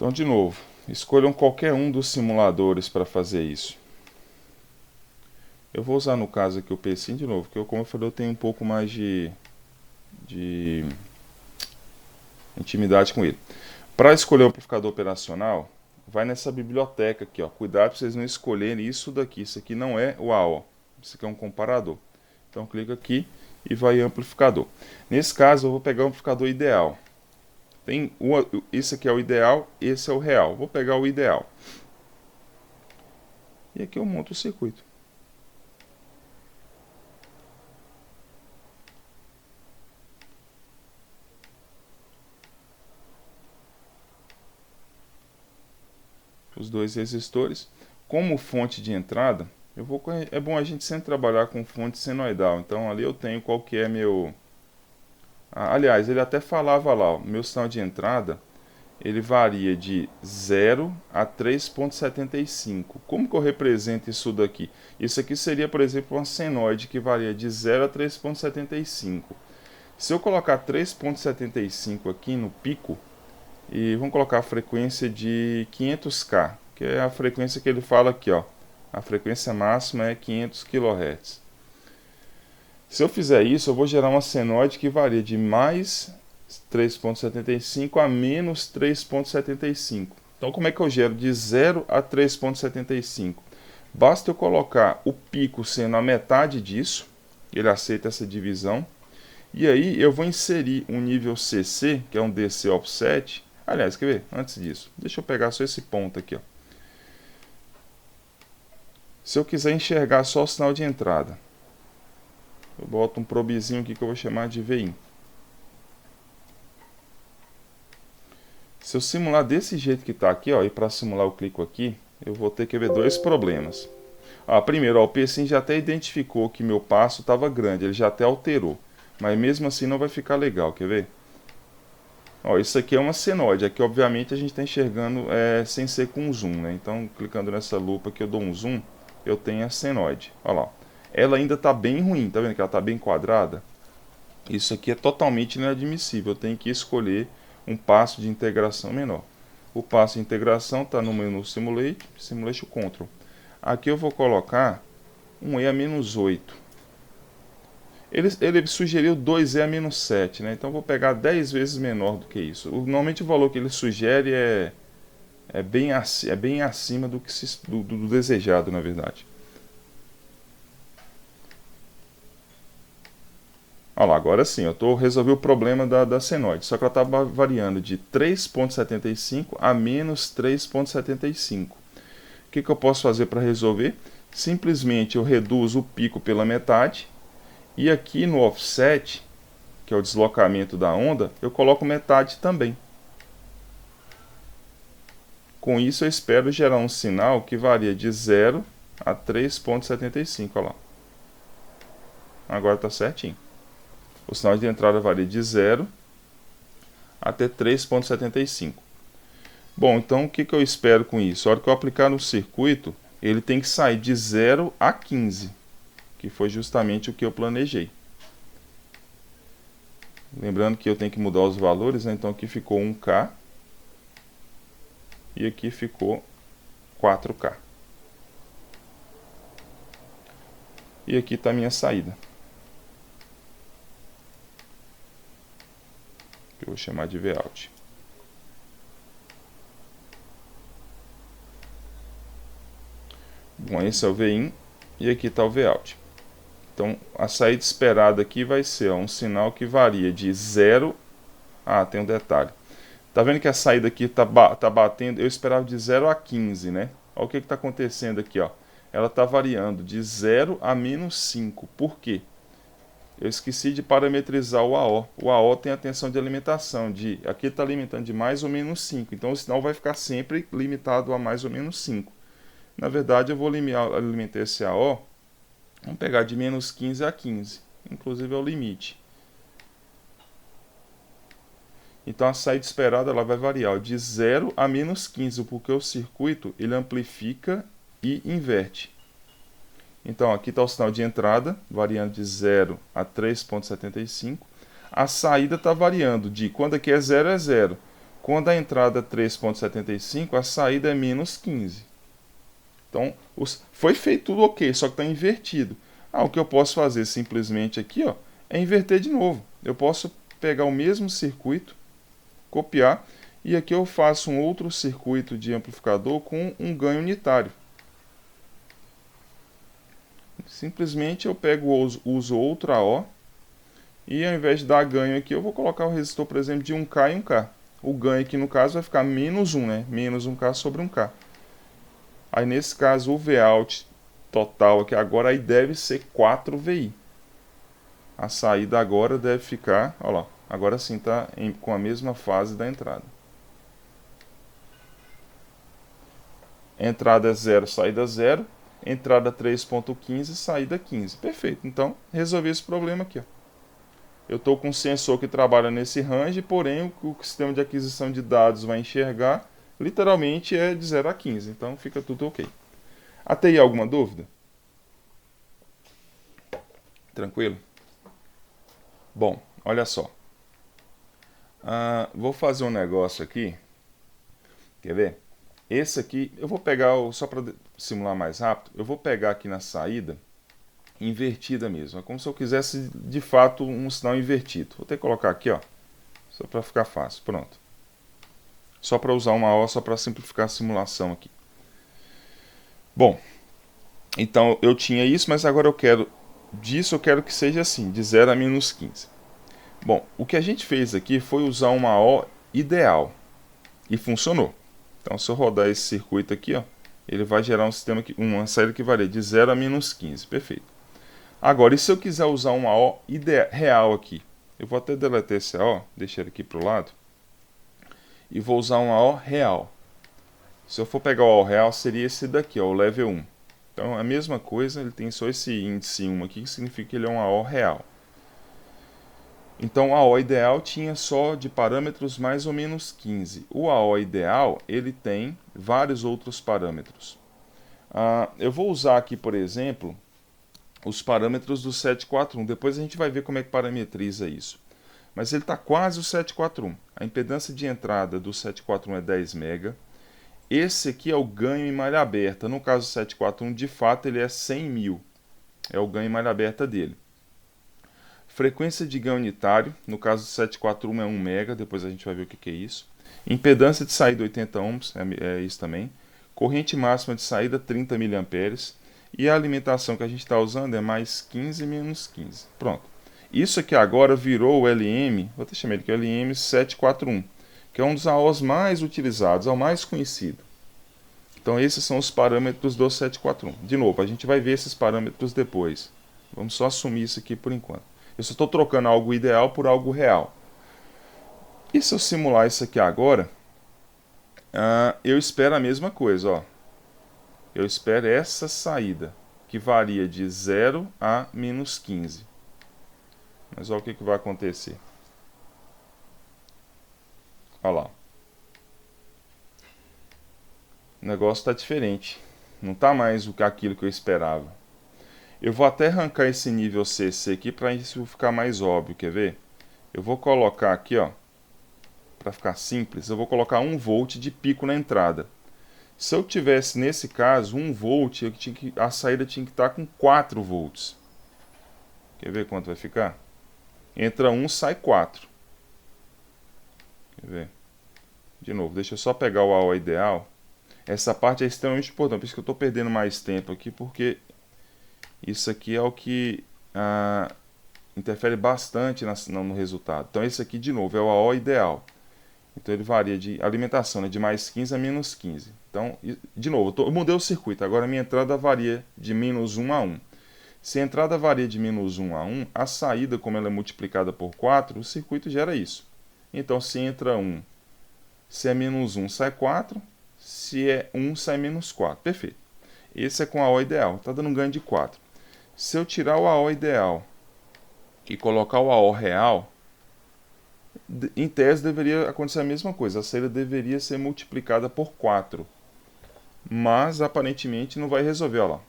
Então, de novo, escolham qualquer um dos simuladores para fazer isso. Eu vou usar no caso aqui o PSIM de novo, porque como eu falei, eu tenho um pouco mais de intimidade com ele. Para escolher o amplificador operacional, vai nessa biblioteca aqui, ó. Cuidado para vocês não escolherem isso daqui. Isso aqui não é o AO. Isso aqui é um comparador. Então clica aqui e vai em amplificador. Nesse caso eu vou pegar o amplificador ideal. Esse aqui é o ideal, esse é o real. Vou pegar o ideal. E aqui eu monto o circuito. Os dois resistores. Como fonte de entrada, é bom a gente sempre trabalhar com fonte senoidal. Então ali eu tenho qual que é meu... aliás, ele até falava lá, ó, meu sinal de entrada, ele varia de 0 a 3.75. Como que eu represento isso daqui? Isso aqui seria, por exemplo, uma senoide que varia de 0 a 3.75. Se eu colocar 3.75 aqui no pico, e vamos colocar a frequência de 500K, que é a frequência que ele fala aqui, ó. A frequência máxima é 500 kHz. Se eu fizer isso, eu vou gerar uma senoide que varia de mais 3.75 a menos 3.75. Então, como é que eu gero de 0 a 3.75? Basta eu colocar o pico sendo a metade disso, ele aceita essa divisão, e aí eu vou inserir um nível CC, que é um DC offset. Aliás, quer ver? Antes disso, deixa eu pegar só esse ponto aqui, ó. Se eu quiser enxergar só o sinal de entrada, eu boto um probezinho aqui que eu vou chamar de VIN. Se eu simular desse jeito que está aqui, ó, e para simular eu clico aqui, eu vou ter que ver dois problemas. Primeiro, ó, o PSIM já até identificou que meu passo estava grande, ele já até alterou. Mas mesmo assim não vai ficar legal, quer ver? Ó, isso aqui é uma senoide, aqui obviamente a gente está enxergando sem ser com zoom, né? Então clicando nessa lupa que eu dou um zoom, eu tenho a senoide. Olha lá, ela ainda está bem ruim, tá vendo que ela está bem quadrada? Isso aqui é totalmente inadmissível, eu tenho que escolher um passo de integração menor. O passo de integração está no menu Simulation Control. Aqui eu vou colocar um E a menos 8. Ele sugeriu 2E a menos 7, né? Então eu vou pegar 10 vezes menor do que isso. Normalmente o valor que ele sugere é bem acima do, do desejado, na verdade. Olha lá, agora sim, eu resolvi o problema da senoide, só que ela estava variando de 3.75 a menos 3.75. O que eu posso fazer para resolver? Simplesmente eu reduzo o pico pela metade, e aqui no offset, que é o deslocamento da onda, eu coloco metade também. Com isso eu espero gerar um sinal que varia de 0 a 3.75, olha lá. Agora está certinho. O sinal de entrada varia de 0 até 3.75. Bom, então o que eu espero com isso? A hora que eu aplicar no circuito, ele tem que sair de 0 a 15, que foi justamente o que eu planejei. Lembrando que eu tenho que mudar os valores, né? Então aqui ficou 1K e aqui ficou 4K. E aqui está a minha saída. Eu vou chamar de Vout. Bom, esse é o VIN e aqui está o Vout. Então, a saída esperada aqui vai ser um sinal que varia de 0... tem um detalhe. Tá vendo que a saída aqui tá batendo? Eu esperava de 0 a 15, né? Olha o que está acontecendo aqui, ó. Ela está variando de 0 a menos 5. Por quê? Eu esqueci de parametrizar o AO. O AO tem a tensão de alimentação. Aqui está alimentando de mais ou menos 5. Então o sinal vai ficar sempre limitado a mais ou menos 5. Na verdade, eu vou alimentar esse AO. Vamos pegar de menos 15 a 15. Inclusive é o limite. Então a saída esperada ela vai variar de 0 a menos 15. Porque o circuito ele amplifica e inverte. Então aqui está o sinal de entrada, variando de 0 a 3.75. A saída está variando de, quando aqui é 0, é 0. Quando a entrada é 3,75, a saída é menos 15. Então, foi feito tudo ok, só que está invertido. O que eu posso fazer simplesmente aqui, ó, é inverter de novo. Eu posso pegar o mesmo circuito, copiar, e aqui eu faço um outro circuito de amplificador com um ganho unitário. Simplesmente eu pego, uso outro AO, e ao invés de dar ganho aqui, eu vou colocar o resistor, por exemplo, de 1K e 1K. O ganho aqui no caso vai ficar menos 1, né? Menos 1K sobre 1K. Aí nesse caso o Vout total aqui agora aí deve ser 4 VI. A saída agora deve ficar, olha lá, agora sim está com a mesma fase da entrada. Entrada 0, saída 0. Entrada 3.15, saída 15. Perfeito. Então, resolvi esse problema aqui. Ó. Eu estou com um sensor que trabalha nesse range, porém o sistema de aquisição de dados vai enxergar, literalmente é de 0 a 15. Então, fica tudo ok. Até aí, alguma dúvida? Tranquilo? Bom, olha só. Vou fazer um negócio aqui. Quer ver? Esse aqui, eu vou pegar, só para simular mais rápido, eu vou pegar aqui na saída, invertida mesmo. É como se eu quisesse, de fato, um sinal invertido. Vou ter que colocar aqui, ó, só para ficar fácil. Pronto. Só para usar uma O, só para simplificar a simulação aqui. Bom, então eu tinha isso, mas agora eu quero que seja assim, de 0 a menos 15. Bom, o que a gente fez aqui foi usar uma O ideal e funcionou. Então, se eu rodar esse circuito aqui, ó, ele vai gerar um sistema uma saída que varia de 0 a menos 15. Perfeito. Agora, e se eu quiser usar uma O real aqui? Eu vou até deletar esse O, deixar ele aqui para o lado, e vou usar uma O real. Se eu for pegar o O real, seria esse daqui, ó, o level 1. Então, a mesma coisa, ele tem só esse índice 1 aqui, que significa que ele é uma O real. Então, a AO ideal tinha só de parâmetros mais ou menos 15. O AO ideal, ele tem vários outros parâmetros. Eu vou usar aqui, por exemplo, os parâmetros do 741. Depois a gente vai ver como é que parametriza isso. Mas ele está quase o 741. A impedância de entrada do 741 é 10 MB. Esse aqui é o ganho em malha aberta. No caso do 741, de fato, ele é 100 mil. É o ganho em malha aberta dele. Frequência de ganho unitário, no caso do 741 é 1 MB, depois a gente vai ver o que é isso. Impedância de saída 80 ohms, é isso também. Corrente máxima de saída 30 mA. E a alimentação que a gente está usando é mais 15 menos 15. Pronto. Isso aqui agora virou o LM, vou até chamar ele de LM 741, que é um dos AOs mais utilizados, é o mais conhecido. Então esses são os parâmetros do 741. De novo, a gente vai ver esses parâmetros depois. Vamos só assumir isso aqui por enquanto. Eu só estou trocando algo ideal por algo real. E se eu simular isso aqui agora, eu espero a mesma coisa. Ó. Eu espero essa saída, que varia de 0 a menos 15. Mas olha o que vai acontecer. Olha lá. O negócio está diferente. Não está mais aquilo que eu esperava. Eu vou até arrancar esse nível CC aqui para isso ficar mais óbvio, quer ver? Eu vou colocar aqui, ó, para ficar simples, eu vou colocar 1 volt de pico na entrada. Se eu tivesse, nesse caso, 1 volt, a saída tinha que estar com 4 volts. Quer ver quanto vai ficar? Entra 1, sai 4. Quer ver? De novo, deixa eu só pegar o AO ideal. Essa parte é extremamente importante, por isso que eu estou perdendo mais tempo aqui, porque isso aqui é o que interfere bastante no resultado. Então esse aqui, de novo, é o AO ideal. Então ele varia de alimentação, né, de mais 15 a menos 15. Então, de novo, eu mudei o circuito. Agora a minha entrada varia de menos 1 a 1. Se a entrada varia de menos 1 a 1, a saída, como ela é multiplicada por 4, o circuito gera isso. Então se entra 1, se é menos 1, sai 4. Se é 1, sai menos 4. Perfeito. Esse é com a AO ideal. Está dando um ganho de 4. Se eu tirar o AO ideal e colocar o AO real, em tese deveria acontecer a mesma coisa. A saída deveria ser multiplicada por 4. Mas aparentemente não vai resolver. Olha lá.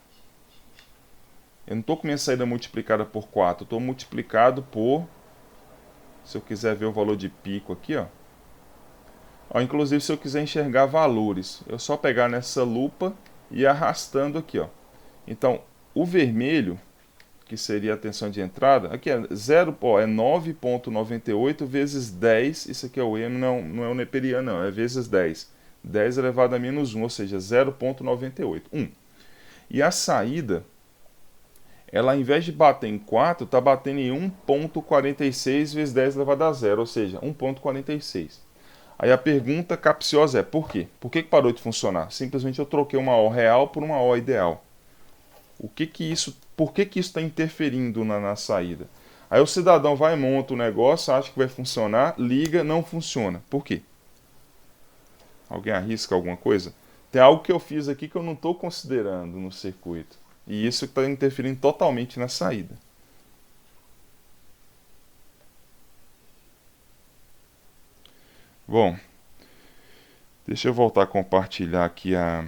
Eu não estou com minha saída multiplicada por 4. Estou multiplicado por... Se eu quiser ver o valor de pico aqui, ó. Ó, inclusive, se eu quiser enxergar valores, eu só pegar nessa lupa e ir arrastando aqui, ó. Então, o vermelho, que seria a tensão de entrada, aqui é 0, ó, é 9,98 vezes 10, isso aqui é o E, não é o neperiano, não, é vezes 10. 10 elevado a menos 1, ou seja, 0,98. 1. E a saída, ela ao invés de bater em 4, está batendo em 1,46 vezes 10 elevado a 0, ou seja, 1,46. Aí a pergunta capciosa é, por quê? Por que parou de funcionar? Simplesmente eu troquei uma O real por uma O ideal. Por que isso está interferindo na saída? Aí o cidadão vai, monta o negócio, acha que vai funcionar, liga, não funciona. Por quê? Alguém arrisca alguma coisa? Tem algo que eu fiz aqui que eu não estou considerando no circuito. E isso está interferindo totalmente na saída. Bom, deixa eu voltar a compartilhar aqui a...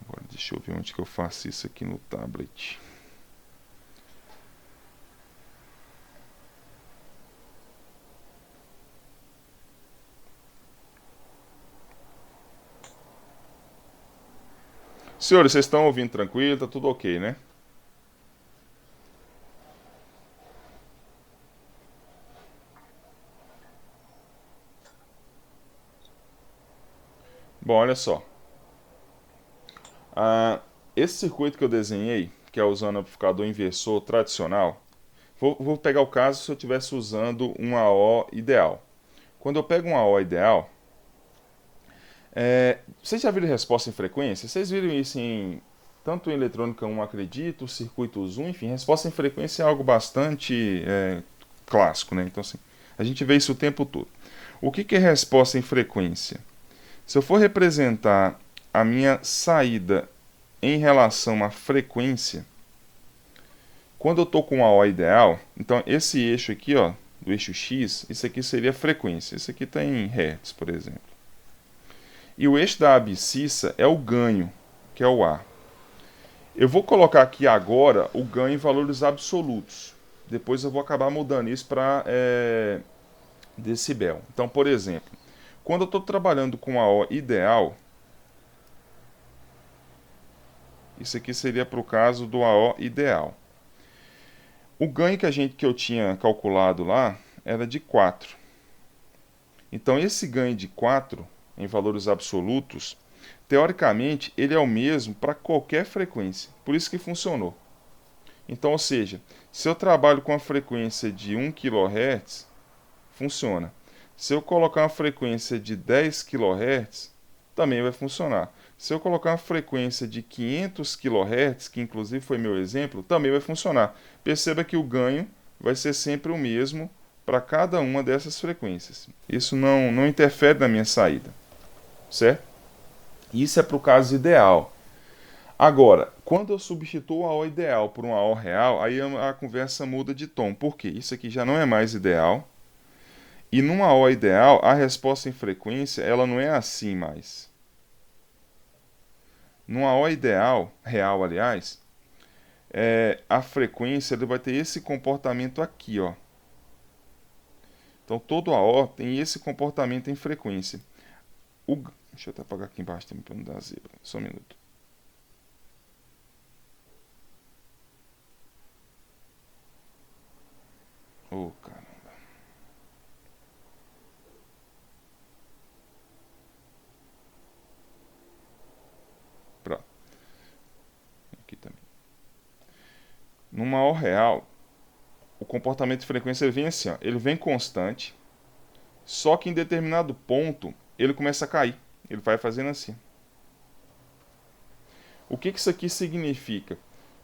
Agora deixa eu ver onde que eu faço isso aqui no tablet. Senhores, vocês estão ouvindo tranquilo? Tá tudo ok, né? Bom, olha só. Esse circuito que eu desenhei, que é usando amplificador inversor tradicional, vou pegar o caso se eu estivesse usando um AO ideal. Quando eu pego um AO ideal, vocês já viram resposta em frequência? Vocês viram isso tanto em eletrônica 1, acredito, circuitos 1, enfim, resposta em frequência é algo bastante clássico, né? Então, assim, a gente vê isso o tempo todo. O que é resposta em frequência? Se eu for representar a minha saída em relação à frequência, quando eu estou com a O ideal, então esse eixo aqui, ó, do eixo X, isso aqui seria a frequência. Isso aqui está em Hertz, por exemplo. E o eixo da abscissa é o ganho, que é o A. Eu vou colocar aqui agora o ganho em valores absolutos. Depois eu vou acabar mudando isso para decibel. Então, por exemplo, quando eu estou trabalhando com a O ideal, isso aqui seria para o caso do AO ideal. O ganho que eu tinha calculado lá era de 4. Então esse ganho de 4 em valores absolutos, teoricamente, ele é o mesmo para qualquer frequência. Por isso que funcionou. Então, ou seja, se eu trabalho com a frequência de 1 kHz, funciona. Se eu colocar uma frequência de 10 kHz, também vai funcionar. Se eu colocar uma frequência de 500 kHz, que inclusive foi meu exemplo, também vai funcionar. Perceba que o ganho vai ser sempre o mesmo para cada uma dessas frequências. Isso não interfere na minha saída, certo? Isso é para o caso ideal. Agora, quando eu substituo a O ideal por uma O real, aí a conversa muda de tom. Por quê? Isso aqui já não é mais ideal. E numa O ideal, a resposta em frequência ela não é assim mais. Numa O ideal, real aliás, a frequência ele vai ter esse comportamento aqui, ó. Então todo AO tem esse comportamento em frequência. Deixa eu até apagar aqui embaixo também para não dar zebra. Só um minuto. Oh, caramba. Pronto. Aqui também. Numa O real, o comportamento de frequência ele vem assim, ó. Ele vem constante, só que em determinado ponto ele começa a cair. Ele vai fazendo assim. O que isso aqui significa?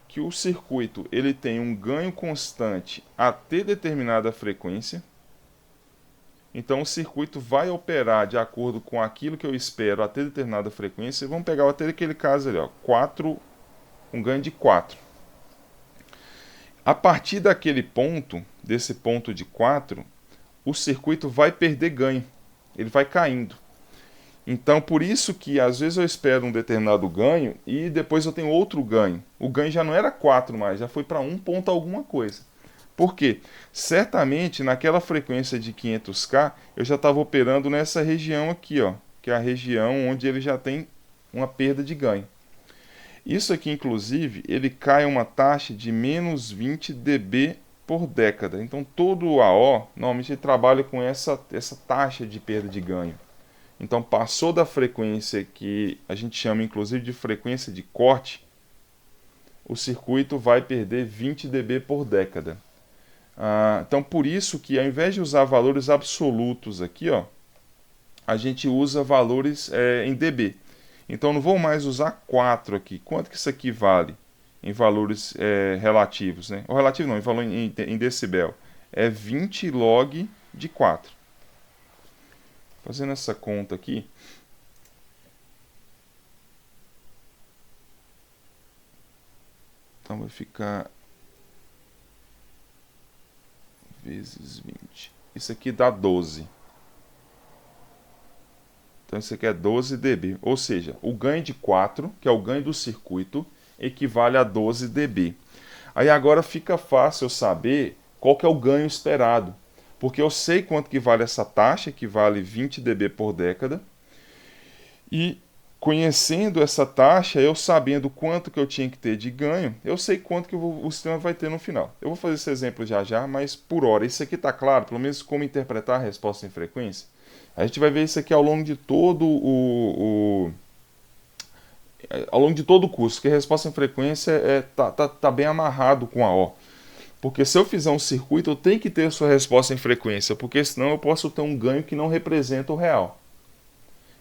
Que o circuito ele tem um ganho constante até determinada frequência. Então o circuito vai operar de acordo com aquilo que eu espero até determinada frequência. Vamos pegar até aquele caso ali, ó, 4, um ganho de 4. A partir daquele ponto, desse ponto de 4, o circuito vai perder ganho. Ele vai caindo. Então, por isso que às vezes eu espero um determinado ganho e depois eu tenho outro ganho. O ganho já não era 4 mais, já foi para 1 ponto alguma coisa. Por quê? Certamente naquela frequência de 500K eu já estava operando nessa região aqui, ó, que é a região onde ele já tem uma perda de ganho. Isso aqui, inclusive, ele cai a uma taxa de menos 20 dB por década. Então, todo o AO, normalmente, ele trabalha com essa taxa de perda de ganho. Então, passou da frequência que a gente chama, inclusive, de frequência de corte, o circuito vai perder 20 dB por década. Então, por isso que, ao invés de usar valores absolutos aqui, ó, a gente usa valores em dB. Então não vou mais usar 4 aqui. Quanto que isso aqui vale em valores relativos, né? Ou relativo não, em valor em decibel. É 20 log de 4. Fazendo essa conta aqui. Então vai ficar vezes 20. Isso aqui dá 12. Então isso aqui é 12 dB, ou seja, o ganho de 4, que é o ganho do circuito, equivale a 12 dB. Aí agora fica fácil eu saber qual que é o ganho esperado, porque eu sei quanto que vale essa taxa, que vale 20 dB por década, e conhecendo essa taxa, eu sabendo quanto que eu tinha que ter de ganho, eu sei quanto que o sistema vai ter no final. Eu vou fazer esse exemplo já já, mas por hora. Isso aqui está claro, pelo menos como interpretar a resposta em frequência? A gente vai ver isso aqui ao longo de todo ao longo de todo o curso, que a resposta em frequência tá bem amarrado com a O. Porque se eu fizer um circuito, eu tenho que ter a sua resposta em frequência, porque senão eu posso ter um ganho que não representa o real.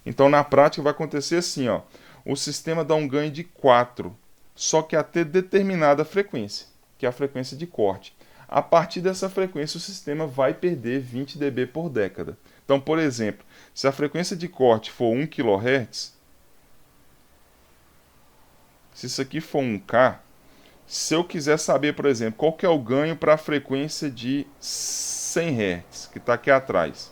Então na prática vai acontecer assim, ó. O sistema dá um ganho de 4, só que até determinada frequência, que é a frequência de corte. A partir dessa frequência o sistema vai perder 20 dB por década. Então, por exemplo, se a frequência de corte for 1 kHz, se isso aqui for 1K, se eu quiser saber, por exemplo, qual que é o ganho para a frequência de 100 Hz, que está aqui atrás.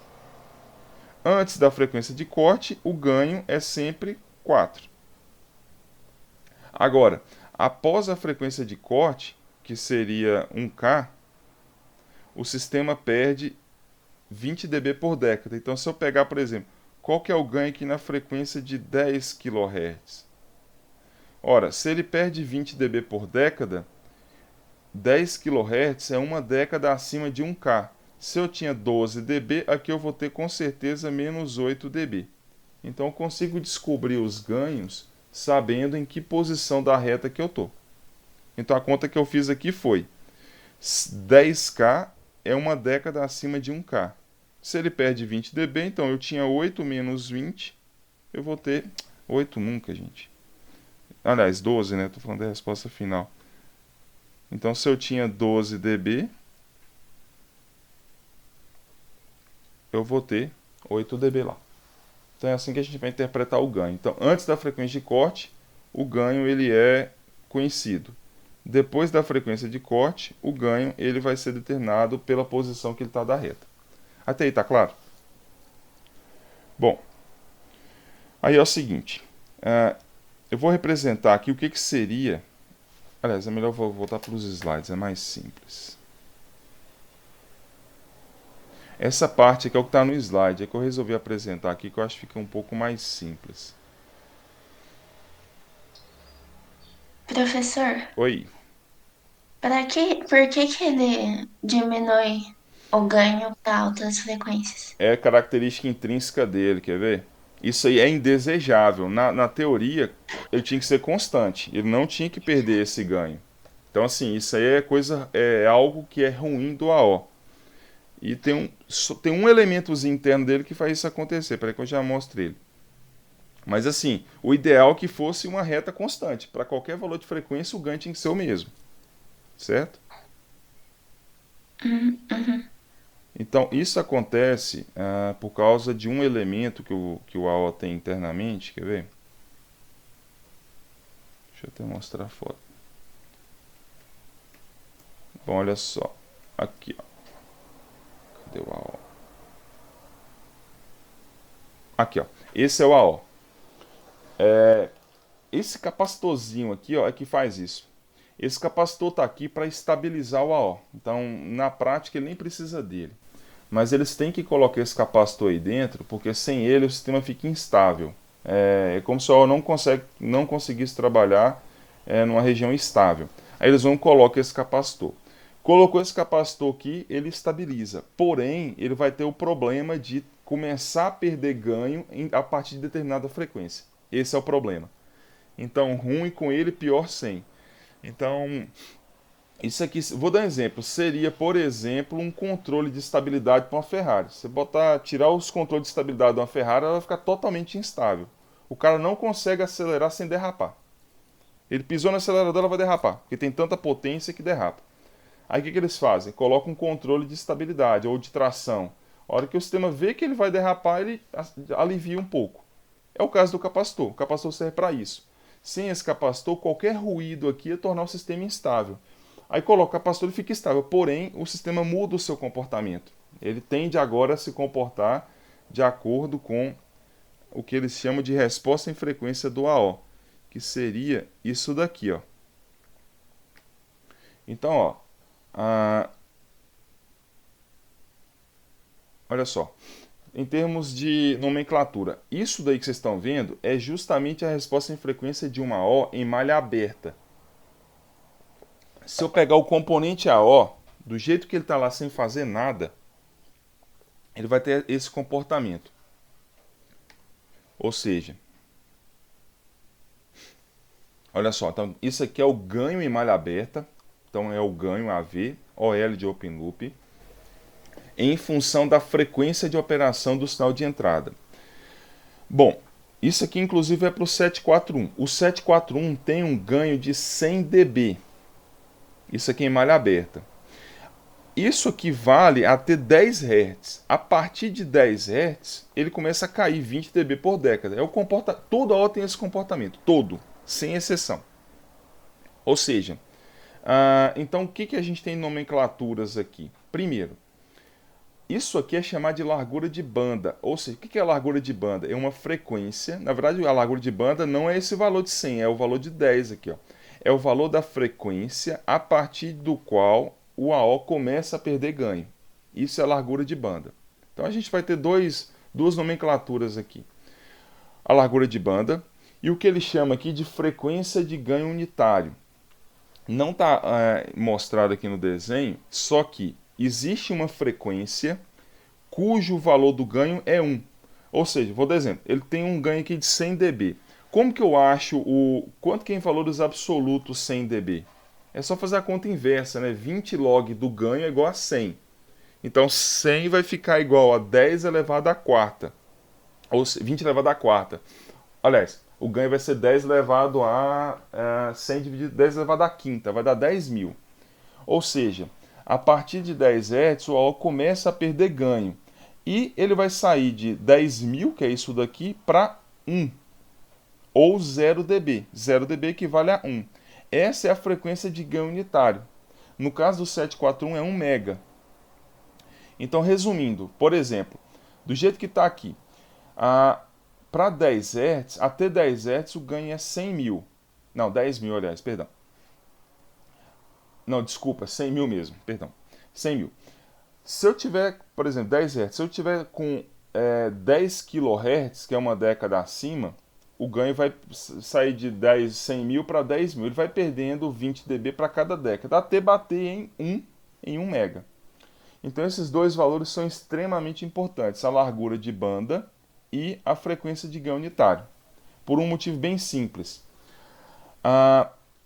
Antes da frequência de corte, o ganho é sempre 4. Agora, após a frequência de corte, que seria 1K, o sistema perde 20 dB por década. Então, se eu pegar, por exemplo, qual que é o ganho aqui na frequência de 10 kHz? Ora, se ele perde 20 dB por década, 10 kHz é uma década acima de 1K. Se eu tinha 12 dB, aqui eu vou ter com certeza menos 8 dB. Então eu consigo descobrir os ganhos sabendo em que posição da reta que eu estou. Então a conta que eu fiz aqui foi 10K é uma década acima de 1K. Se ele perde 20 dB, então eu tinha 8 menos 20, eu vou ter 8 nunca, gente. Aliás, 12, né? Estou falando da resposta final. Então, se eu tinha 12 dB, eu vou ter 8 dB lá. Então, é assim que a gente vai interpretar o ganho. Então, antes da frequência de corte, o ganho ele é conhecido. Depois da frequência de corte, o ganho ele vai ser determinado pela posição que ele está da reta. Até aí, tá claro? Bom, aí é o seguinte. Eu vou representar aqui o que seria... Aliás, é melhor eu voltar para os slides, é mais simples. Essa parte aqui é o que está no slide, é que eu resolvi apresentar aqui, que eu acho que fica um pouco mais simples. Professor, Oi. por que ele diminui o ganho para altas frequências? É característica intrínseca dele, quer ver? Isso aí é indesejável. Na teoria, ele tinha que ser constante. Ele não tinha que perder esse ganho. Então, assim, isso aí é algo que é ruim do AO. E tem um elementozinho interno dele que faz isso acontecer. Peraí que eu já mostro ele. Mas assim, o ideal é que fosse uma reta constante. Para qualquer valor de frequência, o ganho tinha que ser o mesmo. Certo? Uhum. Então, isso acontece por causa de um elemento que o AO tem internamente. Quer ver? Deixa eu até mostrar a foto. Bom, olha só. Aqui, ó. Cadê o AO? Aqui, ó. Esse é o AO. Esse capacitorzinho aqui, ó, é que faz isso. Esse capacitor está aqui para estabilizar o AO. Então, na prática, ele nem precisa dele. Mas eles têm que colocar esse capacitor aí dentro, porque sem ele o sistema fica instável. É como se o AO não conseguisse trabalhar numa região estável. Aí eles vão colocar esse capacitor. Colocou esse capacitor aqui, ele estabiliza. Porém, ele vai ter o problema de começar a perder ganho a partir de determinada frequência. Esse é o problema. Então, ruim com ele, pior sem. Então, isso aqui, vou dar um exemplo. Seria, por exemplo, um controle de estabilidade para uma Ferrari. Você tirar os controles de estabilidade de uma Ferrari, ela vai ficar totalmente instável. O cara não consegue acelerar sem derrapar. Ele pisou no acelerador, ela vai derrapar, porque tem tanta potência que derrapa. Aí o que eles fazem? Colocam um controle de estabilidade ou de tração. A hora que o sistema vê que ele vai derrapar, ele alivia um pouco. É o caso do capacitor. O capacitor serve para isso. Sem esse capacitor, qualquer ruído aqui ia tornar o sistema instável. Aí coloca o capacitor e fica estável, porém o sistema muda o seu comportamento. Ele tende agora a se comportar de acordo com o que eles chamam de resposta em frequência do AO, que seria isso daqui, ó. Então, ó, olha só, em termos de nomenclatura, isso daí que vocês estão vendo é justamente a resposta em frequência de uma AO em malha aberta. Se eu pegar o componente AO, do jeito que ele está lá sem fazer nada, ele vai ter esse comportamento. Ou seja, olha só, então isso aqui é o ganho em malha aberta, então é o ganho AV, OL de open loop, em função da frequência de operação do sinal de entrada. Bom, isso aqui inclusive é para o 741. O 741 tem um ganho de 100 dB. Isso aqui é em malha aberta. Isso equivale a ter 10 Hz. A partir de 10 Hz, ele começa a cair 20 dB por década. Todo AO tem esse comportamento, todo, sem exceção. Ou seja, então o que a gente tem em nomenclaturas aqui? Primeiro, isso aqui é chamado de largura de banda. Ou seja, o que é a largura de banda? É uma frequência. Na verdade, a largura de banda não é esse valor de 100, é o valor de 10 aqui, ó. É o valor da frequência a partir do qual o AO começa a perder ganho. Isso é a largura de banda. Então a gente vai ter duas nomenclaturas aqui. A largura de banda e o que ele chama aqui de frequência de ganho unitário. Não está mostrado aqui no desenho, só que existe uma frequência cujo valor do ganho é 1. Ou seja, vou dar exemplo, ele tem um ganho aqui de 100 dB. Como que eu acho quanto que é em valores absolutos 100 dB? É só fazer a conta inversa, né? 20 log do ganho é igual a 100. Então 100 vai ficar igual a 10 elevado à quarta. Ou 20 elevado à quarta. Aliás, o ganho vai ser 10 elevado a 100 dividido 10 elevado à quinta. Vai dar 10.000. Ou seja, a partir de 10 Hz o AO começa a perder ganho. E ele vai sair de 10.000, que é isso daqui, para 1. Ou 0 dB. 0 dB equivale a 1. Essa é a frequência de ganho unitário. No caso do 741 é 1 mega. Então, resumindo, por exemplo, do jeito que está aqui, para 10 Hz, até 10 Hz o ganho é 100.000. Não, 10.000, aliás, perdão. Não, desculpa, 100.000 mesmo, perdão. 100.000. Se eu tiver, por exemplo, 10 Hz, se eu tiver com 10 kHz, que é uma década acima, o ganho vai sair de 100.000 para 10.000. Ele vai perdendo 20 dB para cada década, até bater em 1 mega. Então esses dois valores são extremamente importantes, a largura de banda e a frequência de ganho unitário. Por um motivo bem simples.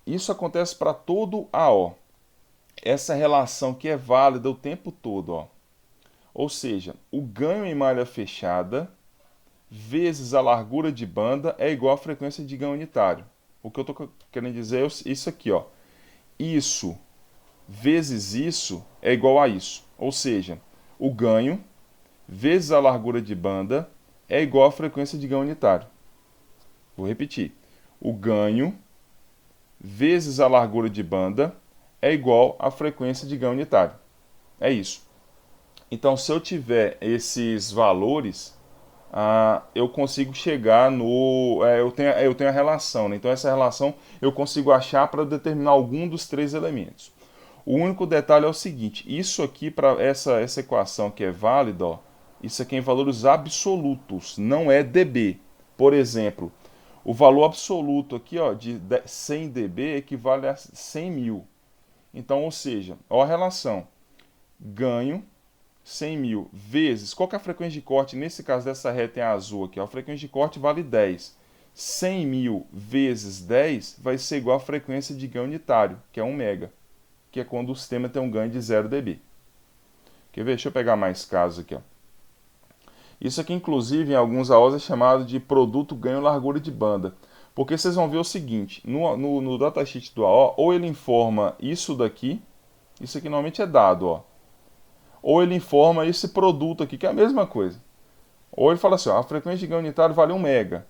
Isso acontece para todo AO. Essa relação que é válida o tempo todo, ó. Ou seja, o ganho em malha fechada vezes a largura de banda é igual à frequência de ganho unitário. O que eu estou querendo dizer é isso aqui, ó. Isso vezes isso é igual a isso. Ou seja, o ganho vezes a largura de banda é igual à frequência de ganho unitário. Vou repetir. O ganho vezes a largura de banda é igual à frequência de ganho unitário. É isso. Então, se eu tiver esses valores, eu consigo chegar no. Eu tenho a relação, né? Então essa relação eu consigo achar para determinar algum dos três elementos. O único detalhe é o seguinte: isso aqui, para essa equação que é válida, ó, isso aqui é em valores absolutos, não é dB. Por exemplo, o valor absoluto aqui ó, de 100 dB equivale a 100 mil. Então, ou seja, ó a relação: ganho 100 mil vezes. Qual que é a frequência de corte? Nesse caso dessa reta em azul aqui, ó, a frequência de corte vale 10. 100 mil vezes 10 vai ser igual à frequência de ganho unitário, que é 1 mega, que é quando o sistema tem um ganho de 0 dB. Quer ver? Deixa eu pegar mais casos aqui. Ó. Isso aqui, inclusive, em alguns AOs é chamado de produto ganho-largura de banda. Porque vocês vão ver o seguinte, no datasheet do AO, ou ele informa isso daqui, isso aqui normalmente é dado, ó, ou ele informa esse produto aqui, que é a mesma coisa. Ou ele fala assim, ó, a frequência de ganho unitário vale 1 mega.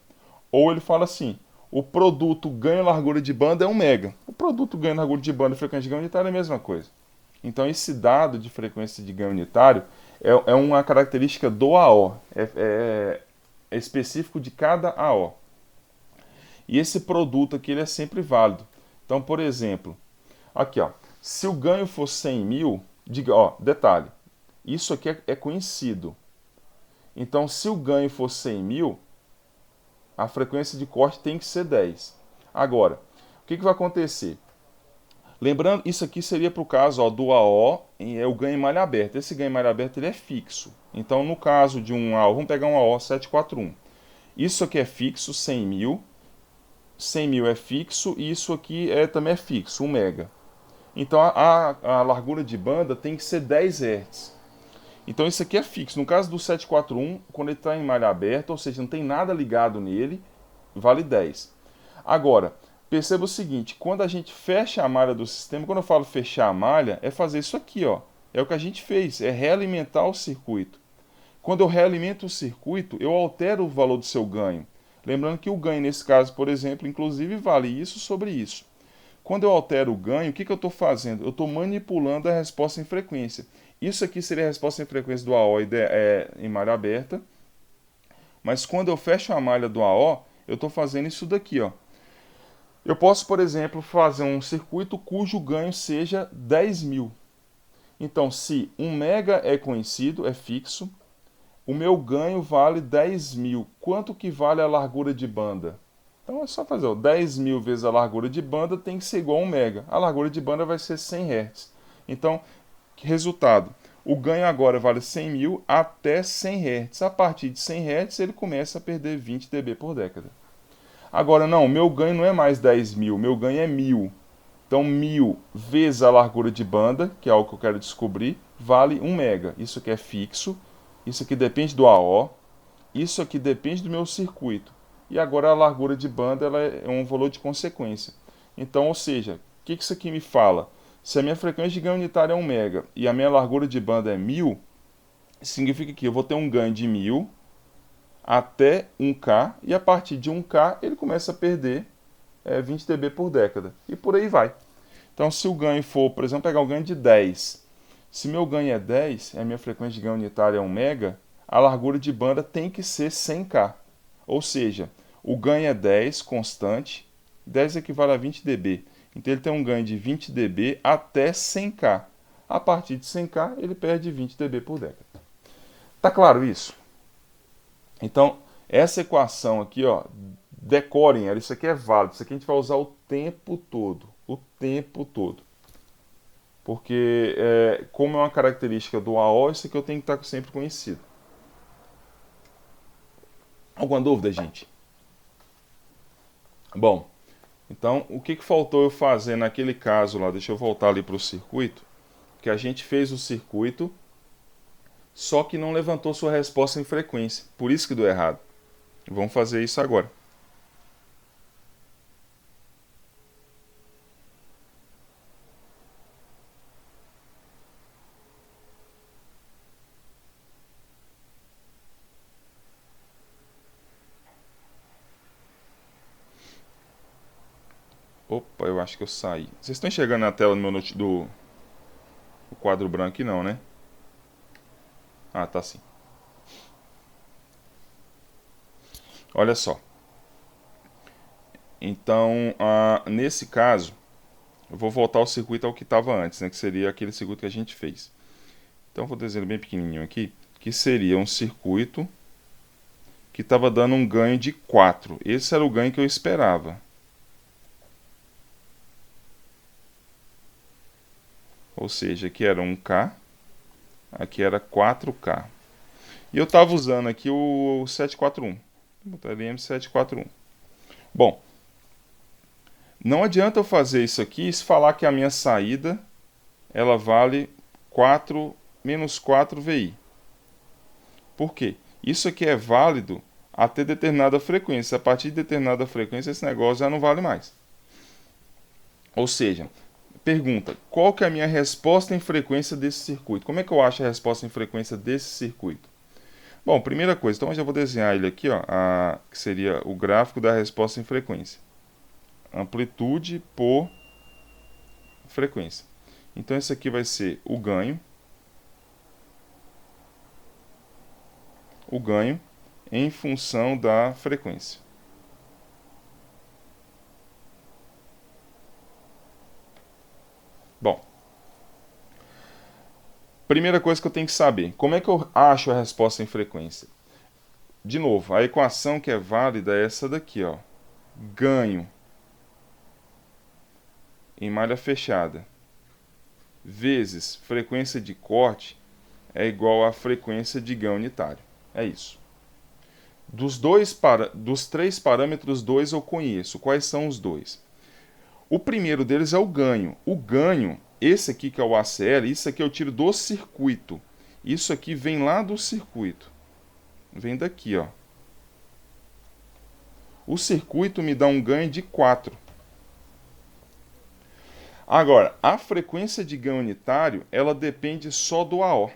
Ou ele fala assim, o produto ganho-largura de banda é 1 mega. O produto ganho-largura de banda e frequência de ganho unitário é a mesma coisa. Então esse dado de frequência de ganho unitário é uma característica do AO, é específico de cada AO. E esse produto aqui ele é sempre válido. Então, por exemplo, aqui ó, se o ganho for 100 mil, diga, ó, detalhe, isso aqui é conhecido. Então, se o ganho for 100 mil, a frequência de corte tem que ser 10. Agora, o que vai acontecer? Lembrando, isso aqui seria para o caso ó, do AO, é o ganho em malha aberta. Esse ganho em malha aberta ele é fixo. Então, no caso de um AO, vamos pegar um AO 741. Isso aqui é fixo, 100 mil. 100 mil é fixo e isso aqui também é fixo, 1 mega. Então, a largura de banda tem que ser 10 Hz. Então, isso aqui é fixo. No caso do 741, quando ele está em malha aberta, ou seja, não tem nada ligado nele, vale 10. Agora, perceba o seguinte, quando a gente fecha a malha do sistema, quando eu falo fechar a malha, é fazer isso aqui, ó. É o que a gente fez, é realimentar o circuito. Quando eu realimento o circuito, eu altero o valor do seu ganho. Lembrando que o ganho, nesse caso, por exemplo, inclusive vale isso sobre isso. Quando eu altero o ganho, o que eu estou fazendo? Eu estou manipulando a resposta em frequência. Isso aqui seria a resposta em frequência do AO em malha aberta. Mas quando eu fecho a malha do AO, eu estou fazendo isso daqui, ó. Eu posso, por exemplo, fazer um circuito cujo ganho seja 10 mil. Então, se 1 mega é conhecido, é fixo, o meu ganho vale 10 mil. Quanto que vale a largura de banda? Então é só fazer, ó, 10 mil vezes a largura de banda tem que ser igual a 1 mega. A largura de banda vai ser 100 Hz. Então, resultado, o ganho agora vale 100 mil até 100 Hz. A partir de 100 Hz ele começa a perder 20 dB por década. Agora não, meu ganho não é mais 10 mil, meu ganho é 1000. Então 1000 vezes a largura de banda, que é algo que eu quero descobrir, vale 1 mega. Isso aqui é fixo, isso aqui depende do AO, isso aqui depende do meu circuito. E agora a largura de banda ela é um valor de consequência. Então, ou seja, o que isso aqui me fala? Se a minha frequência de ganho unitário é 1 mega e a minha largura de banda é 1000, significa que eu vou ter um ganho de 1000 até 1K, e a partir de 1K ele começa a perder 20 dB por década. E por aí vai. Então, se o ganho for, por exemplo, pegar o ganho de 10, se meu ganho é 10, a minha frequência de ganho unitário é 1 mega, a largura de banda tem que ser 100K. Ou seja, o ganho é 10 constante, 10 equivale a 20 dB. Então ele tem um ganho de 20 dB até 100K. A partir de 100K ele perde 20 dB por década. Tá claro isso? Então, essa equação aqui, ó, decorem ela, isso aqui é válido, isso aqui a gente vai usar o tempo todo, Porque, como é uma característica do AO, isso aqui eu tenho que estar sempre conhecido. Alguma dúvida, gente? Bom, então o que faltou eu fazer naquele caso lá? Deixa eu voltar ali para o circuito. Que a gente fez o circuito, só que não levantou sua resposta em frequência. Por isso que deu errado. Vamos fazer isso agora. Opa, eu acho que eu saí. Vocês estão enxergando na tela do meu do quadro branco aqui não, né? Ah, tá sim. Olha só. Então, nesse caso, eu vou voltar ao circuito ao que estava antes, né, que seria aquele circuito que a gente fez. Então, eu vou desenhar bem pequenininho aqui, que seria um circuito que estava dando um ganho de 4. Esse era o ganho que eu esperava. Ou seja, aqui era 1K, aqui era 4K. E eu estava usando aqui o 741. Vou botar LM741. Bom, não adianta eu fazer isso aqui e falar que a minha saída ela vale 4 menos 4 VI. Por quê? Isso aqui é válido até determinada frequência. A partir de determinada frequência, esse negócio já não vale mais. Ou seja, pergunta, qual que é a minha resposta em frequência desse circuito? Como é que eu acho a resposta em frequência desse circuito? Bom, primeira coisa, então eu já vou desenhar ele aqui, ó, que seria o gráfico da resposta em frequência. Amplitude por frequência. Então esse aqui vai ser o ganho em função da frequência. Bom, primeira coisa que eu tenho que saber, como é que eu acho a resposta em frequência? De novo, a equação que é válida é essa daqui, ó. Ganho em malha fechada vezes frequência de corte é igual a frequência de ganho unitário. É isso. Dos 3 parâmetros, 2 eu conheço. Quais são os 2? O primeiro deles é o ganho. O ganho, esse aqui que é o ACL, isso aqui eu tiro do circuito. Isso aqui vem lá do circuito. Vem daqui, ó. O circuito me dá um ganho de 4. Agora, a frequência de ganho unitário, ela depende só do AO.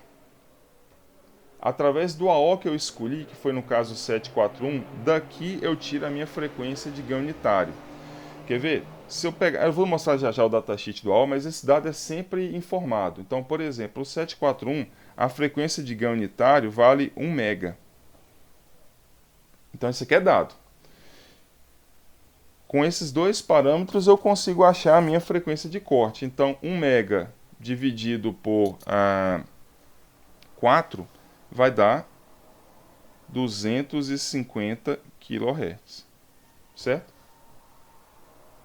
Através do AO que eu escolhi, que foi no caso 741, daqui eu tiro a minha frequência de ganho unitário. Quer ver? Se eu pegar, eu vou mostrar já já o datasheet do AO, mas esse dado é sempre informado. Então, por exemplo, o 741, a frequência de ganho unitário vale 1 mega. Então, isso aqui é dado. Com esses dois parâmetros, eu consigo achar a minha frequência de corte. Então, 1 mega dividido por 4 vai dar 250 kHz. Certo?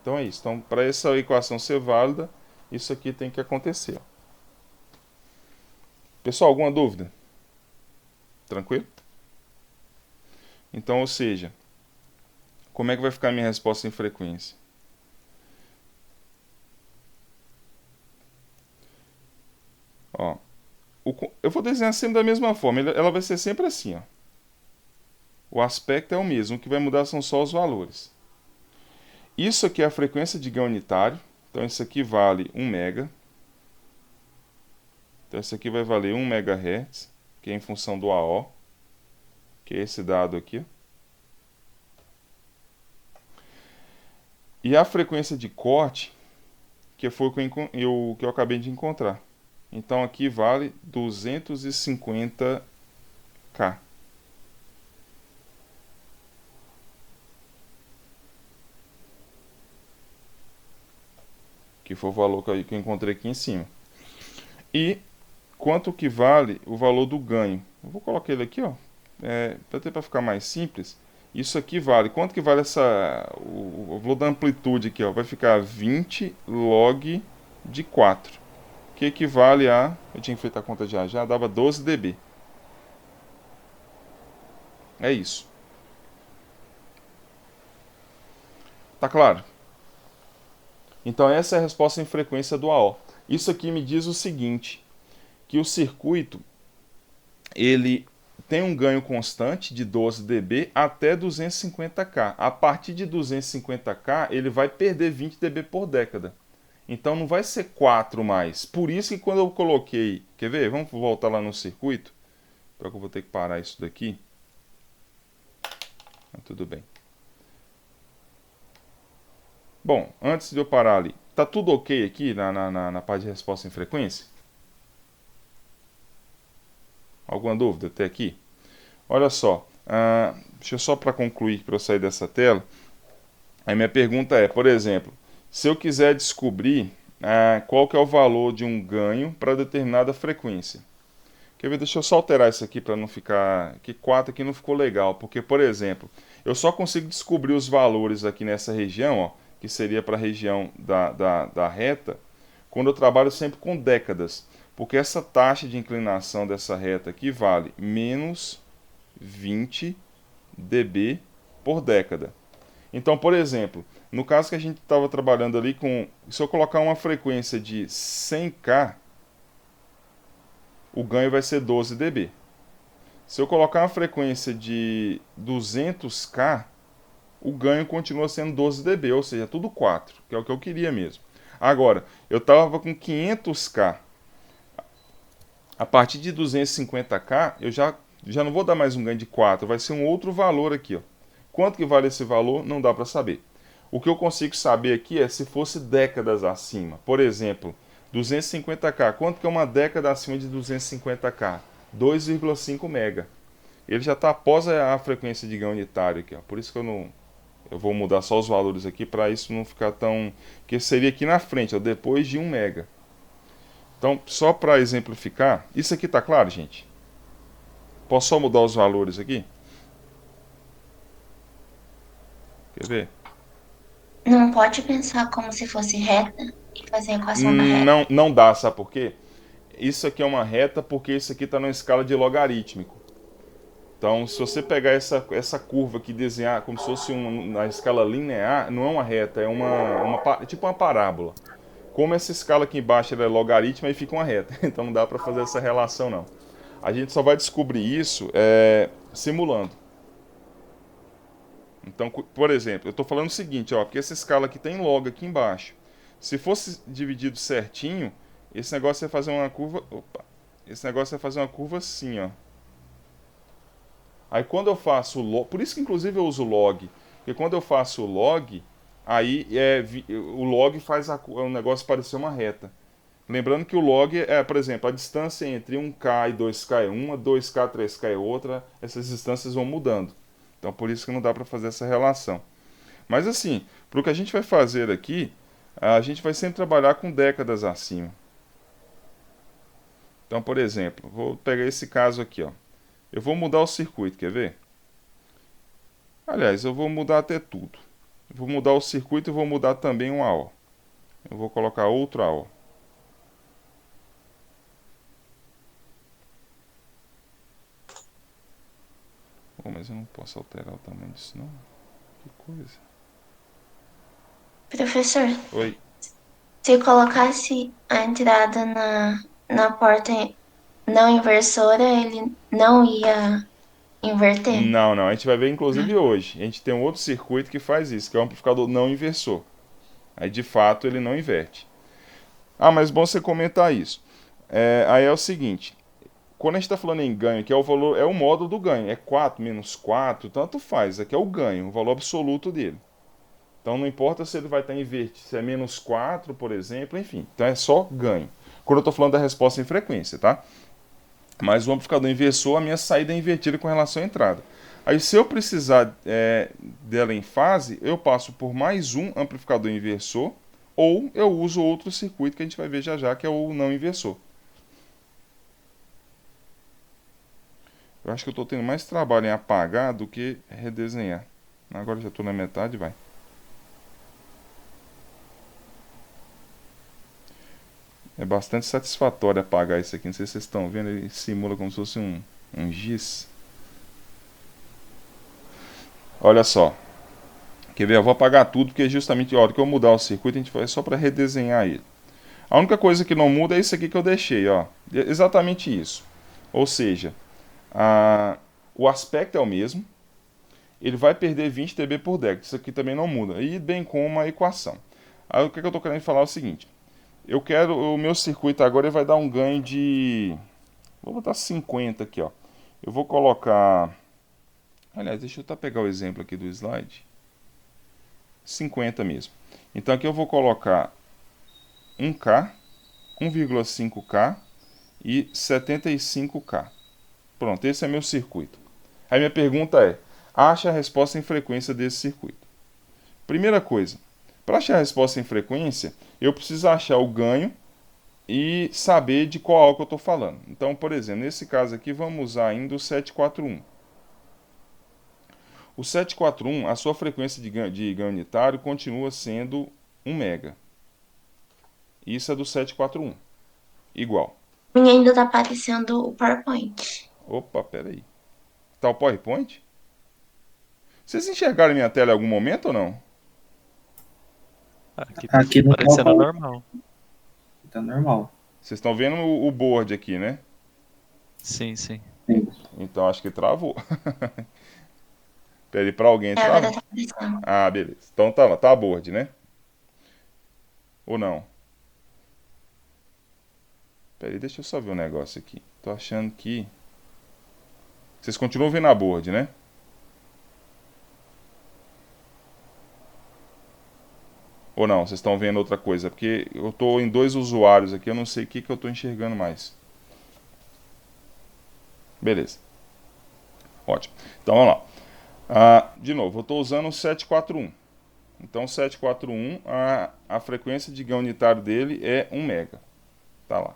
Então é isso. Então, para essa equação ser válida, isso aqui tem que acontecer. Pessoal, alguma dúvida? Tranquilo? Então, ou seja, como é que vai ficar a minha resposta em frequência? Ó, eu vou desenhar sempre da mesma forma. Ela vai ser sempre assim, ó. O aspecto é o mesmo. O que vai mudar são só os valores. Isso aqui é a frequência de ganho unitário. Então, isso aqui vale 1 mega. Então, isso aqui vai valer 1 MHz, que é em função do AO, que é esse dado aqui. E a frequência de corte, que foi o que eu acabei de encontrar. Então, aqui vale 250K. Que foi o valor que eu encontrei aqui em cima. E quanto que vale o valor do ganho? Eu vou colocar ele aqui, ó, para ficar mais simples. Isso aqui vale, quanto que vale o valor da amplitude aqui, ó, vai ficar 20 log de 4, que equivale a, eu tinha feito a conta já, dava 12 dB. É isso. Tá claro? Então essa é a resposta em frequência do AO. Isso aqui me diz o seguinte, que o circuito ele tem um ganho constante de 12 dB até 250K. A partir de 250K ele vai perder 20 dB por década. Então não vai ser 4 mais. Por isso que quando eu coloquei... Quer ver? Vamos voltar lá no circuito. Para que eu vou ter que parar isso daqui. Tudo bem. Bom, antes de eu parar ali, tá tudo ok aqui na parte de resposta em frequência? Alguma dúvida até aqui? Olha só, deixa eu só para concluir, para eu sair dessa tela. Aí minha pergunta é, por exemplo, se eu quiser descobrir qual que é o valor de um ganho para determinada frequência. Quer ver? Deixa eu só alterar isso aqui para não ficar... Que 4 aqui não ficou legal, porque, por exemplo, eu só consigo descobrir os valores aqui nessa região, ó, que seria para a região da reta, quando eu trabalho sempre com décadas. Porque essa taxa de inclinação dessa reta aqui vale menos 20 dB por década. Então, por exemplo, no caso que a gente estava trabalhando ali com... Se eu colocar uma frequência de 100K, o ganho vai ser 12 dB. Se eu colocar uma frequência de 200K, o ganho continua sendo 12 dB, ou seja, tudo 4, que é o que eu queria mesmo. Agora, eu estava com 500K. A partir de 250K, eu já não vou dar mais um ganho de 4, vai ser um outro valor aqui, ó. Quanto que vale esse valor? Não dá para saber. O que eu consigo saber aqui é se fosse décadas acima. Por exemplo, 250K. Quanto que é uma década acima de 250K? 2,5 mega. Ele já está após a frequência de ganho unitário aqui, ó. Por isso que eu vou mudar só os valores aqui para isso não ficar tão... Que seria aqui na frente, ó, depois de 1 mega. Então, só para exemplificar, isso aqui está claro, gente? Posso só mudar os valores aqui? Quer ver? Não pode pensar como se fosse reta e fazer a equação da reta. Não, não dá, sabe por quê? Isso aqui é uma reta porque isso aqui está numa escala de logarítmico. Então, se você pegar essa curva aqui e desenhar como se fosse na escala linear, não é uma reta, é tipo uma parábola. Como essa escala aqui embaixo é logarítmica, aí fica uma reta. Então não dá para fazer essa relação, não. A gente só vai descobrir isso simulando. Então, por exemplo, eu estou falando o seguinte, ó, porque essa escala aqui tem log aqui embaixo. Se fosse dividido certinho, esse negócio ia fazer uma curva... Opa! Esse negócio ia fazer uma curva assim, ó. Aí quando eu faço o log... Por isso que inclusive eu uso log. Porque quando eu faço o log, aí o log faz o negócio parecer uma reta. Lembrando que o log por exemplo, a distância entre 1K e 2K é uma, 2K, 3K é outra. Essas distâncias vão mudando. Então por isso que não dá para fazer essa relação. Mas assim, para o que a gente vai fazer aqui, a gente vai sempre trabalhar com décadas acima. Então, por exemplo, vou pegar esse caso aqui, ó. Eu vou mudar o circuito, quer ver? Aliás, eu vou mudar até tudo. Eu vou mudar o circuito e vou mudar também um AO. Eu vou colocar outro AO. Oh, mas eu não posso alterar o tamanho disso, não. Que coisa. Professor, Oi. se colocasse a entrada na porta não inversora, ele não ia inverter? Não, não. A gente vai ver inclusive hoje. A gente tem um outro circuito que faz isso, que é o amplificador não inversor. Aí de fato ele não inverte. Ah, mas bom você comentar isso. Aí é o seguinte. Quando a gente está falando em ganho, que é o valor, é o módulo do ganho. É 4 menos 4, tanto faz. Aqui é o ganho, o valor absoluto dele. Então não importa se ele vai estar invertido, se é menos 4, por exemplo, enfim. Então é só ganho. Quando eu estou falando da resposta em frequência, tá? Mas o amplificador inversor, a minha saída é invertida com relação à entrada. Aí se eu precisar dela em fase, eu passo por mais um amplificador inversor, ou eu uso outro circuito que a gente vai ver já já, que é o não inversor. Eu acho que eu estou tendo mais trabalho em apagar do que redesenhar. Agora já estou na metade, vai. É bastante satisfatório apagar isso aqui. Não sei se vocês estão vendo, ele simula como se fosse um giz. Olha só. Quer ver? Eu vou apagar tudo, porque justamente a hora que eu mudar o circuito, a gente vai só para redesenhar ele. A única coisa que não muda é isso aqui que eu deixei, ó. Exatamente isso. Ou seja, o aspecto é o mesmo. Ele vai perder 20 dB por década. Isso aqui também não muda. E bem como a equação. Aí o que eu estou querendo falar é o seguinte. Eu quero, o meu circuito agora ele vai dar um ganho de... Vou botar 50 aqui, ó. Eu vou colocar... Aliás, deixa eu até pegar o exemplo aqui do slide. 50 mesmo. Então aqui eu vou colocar 1K, 1,5K e 75K. Pronto, esse é meu circuito. Aí minha pergunta é, Acha a resposta em frequência desse circuito. Primeira coisa, para achar a resposta em frequência, eu preciso achar o ganho e saber de qual aula que eu estou falando. Então, por exemplo, nesse caso aqui, vamos usar ainda o 741. O 741, a sua frequência de ganho unitário continua sendo 1 mega. Isso é do 741. Igual. E ainda tá aparecendo o PowerPoint. Opa, peraí. Tá o PowerPoint? Vocês enxergaram minha tela em algum momento ou não? Aqui tá Aqui no parecendo PowerPoint normal. tá normal. Vocês estão vendo o board aqui, né? Sim, sim. Sim. Então acho que travou. Peraí, pra alguém Agora travou. tá aparecendo. Ah, beleza. Então tá lá, tá a board, né? Ou não? Peraí, deixa eu só ver um negócio aqui. Tô achando que... Vocês continuam vendo a board, né? Ou não? Vocês estão vendo outra coisa? Porque eu tô em 2 usuários aqui, eu não sei o que eu tô enxergando mais. Beleza. Ótimo. Então vamos lá. De novo, eu estou usando o 741. Então, o 741, a frequência de ganho unitário dele é 1 mega. Tá lá.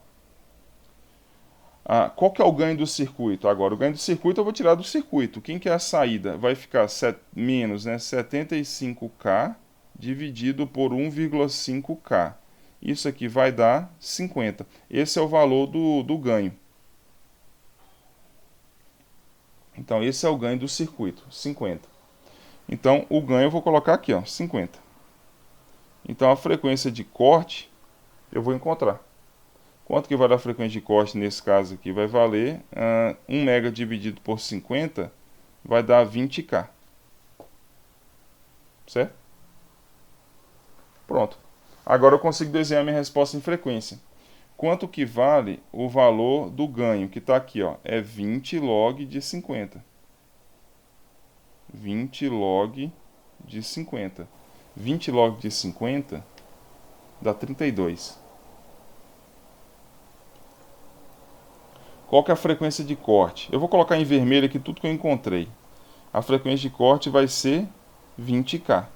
Qual que é o ganho do circuito? Agora, o ganho do circuito eu vou tirar do circuito. Quem que é a saída? Vai ficar menos, né, 75K dividido por 1,5K. Isso aqui vai dar 50. Esse é o valor do ganho. Então, esse é o ganho do circuito, 50. Então, o ganho eu vou colocar aqui, ó, 50. Então, a frequência de corte eu vou encontrar. Quanto que vai dar a frequência de corte nesse caso aqui? Vai valer 1 mega dividido por 50, vai dar 20K. Certo? Pronto. Agora eu consigo desenhar minha resposta em frequência. Quanto que vale o valor do ganho, que está aqui, ó, é 20 log de 50. 20 log de 50. 20 log de 50 dá 32. Qual que é a frequência de corte? Eu vou colocar em vermelho aqui tudo que eu encontrei. A frequência de corte vai ser 20K.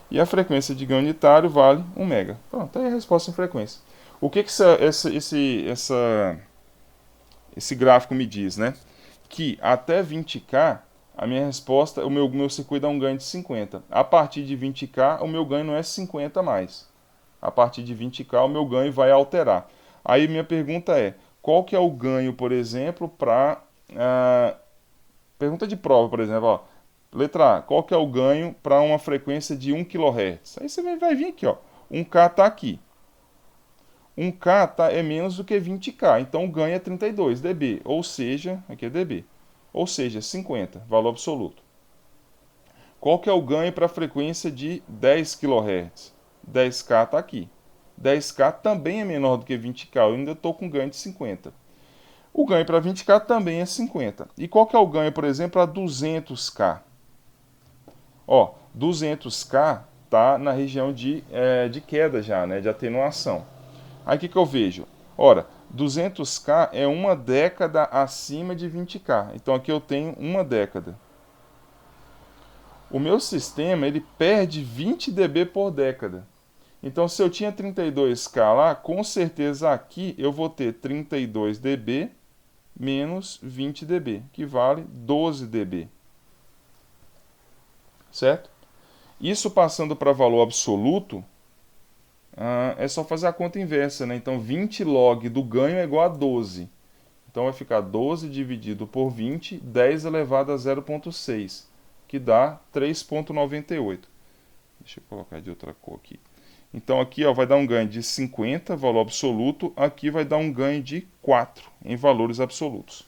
E a frequência de ganho unitário vale 1 mega. Pronto, aí a resposta em frequência. O que esse gráfico me diz, né? Que até 20K, a minha resposta, o meu circuito dá um ganho de 50. A partir de 20K, o meu ganho não é 50 mais. A partir de 20K, o meu ganho vai alterar. Aí minha pergunta é, qual que é o ganho, por exemplo, para... pergunta de prova, por exemplo, ó. Letra A, qual que é o ganho para uma frequência de 1 kHz? Aí você vai vir aqui, ó. 1K está aqui. 1K é menos do que 20K, então o ganho é 32 dB, ou seja, aqui é dB, ou seja, 50, valor absoluto. Qual que é o ganho para a frequência de 10 kHz? 10K está aqui. 10K também é menor do que 20K, eu ainda estou com ganho de 50. O ganho para 20K também é 50. E qual que é o ganho, por exemplo, para 200K? Ó, 200K está na região de queda já, né, de atenuação. Aí o que eu vejo? Ora, 200K é uma década acima de 20K. Então aqui eu tenho uma década. O meu sistema ele perde 20 dB por década. Então se eu tinha 32K lá, com certeza aqui eu vou ter 32 dB menos 20 dB, que vale 12 dB. Certo? Isso passando para valor absoluto, é só fazer a conta inversa, né? Então 20 log do ganho é igual a 12. Então vai ficar 12 dividido por 20, 10 elevado a 0,6, que dá 3,98. Deixa eu colocar de outra cor aqui. Então aqui ó, vai dar um ganho de 50, valor absoluto. Aqui vai dar um ganho de 4 em valores absolutos.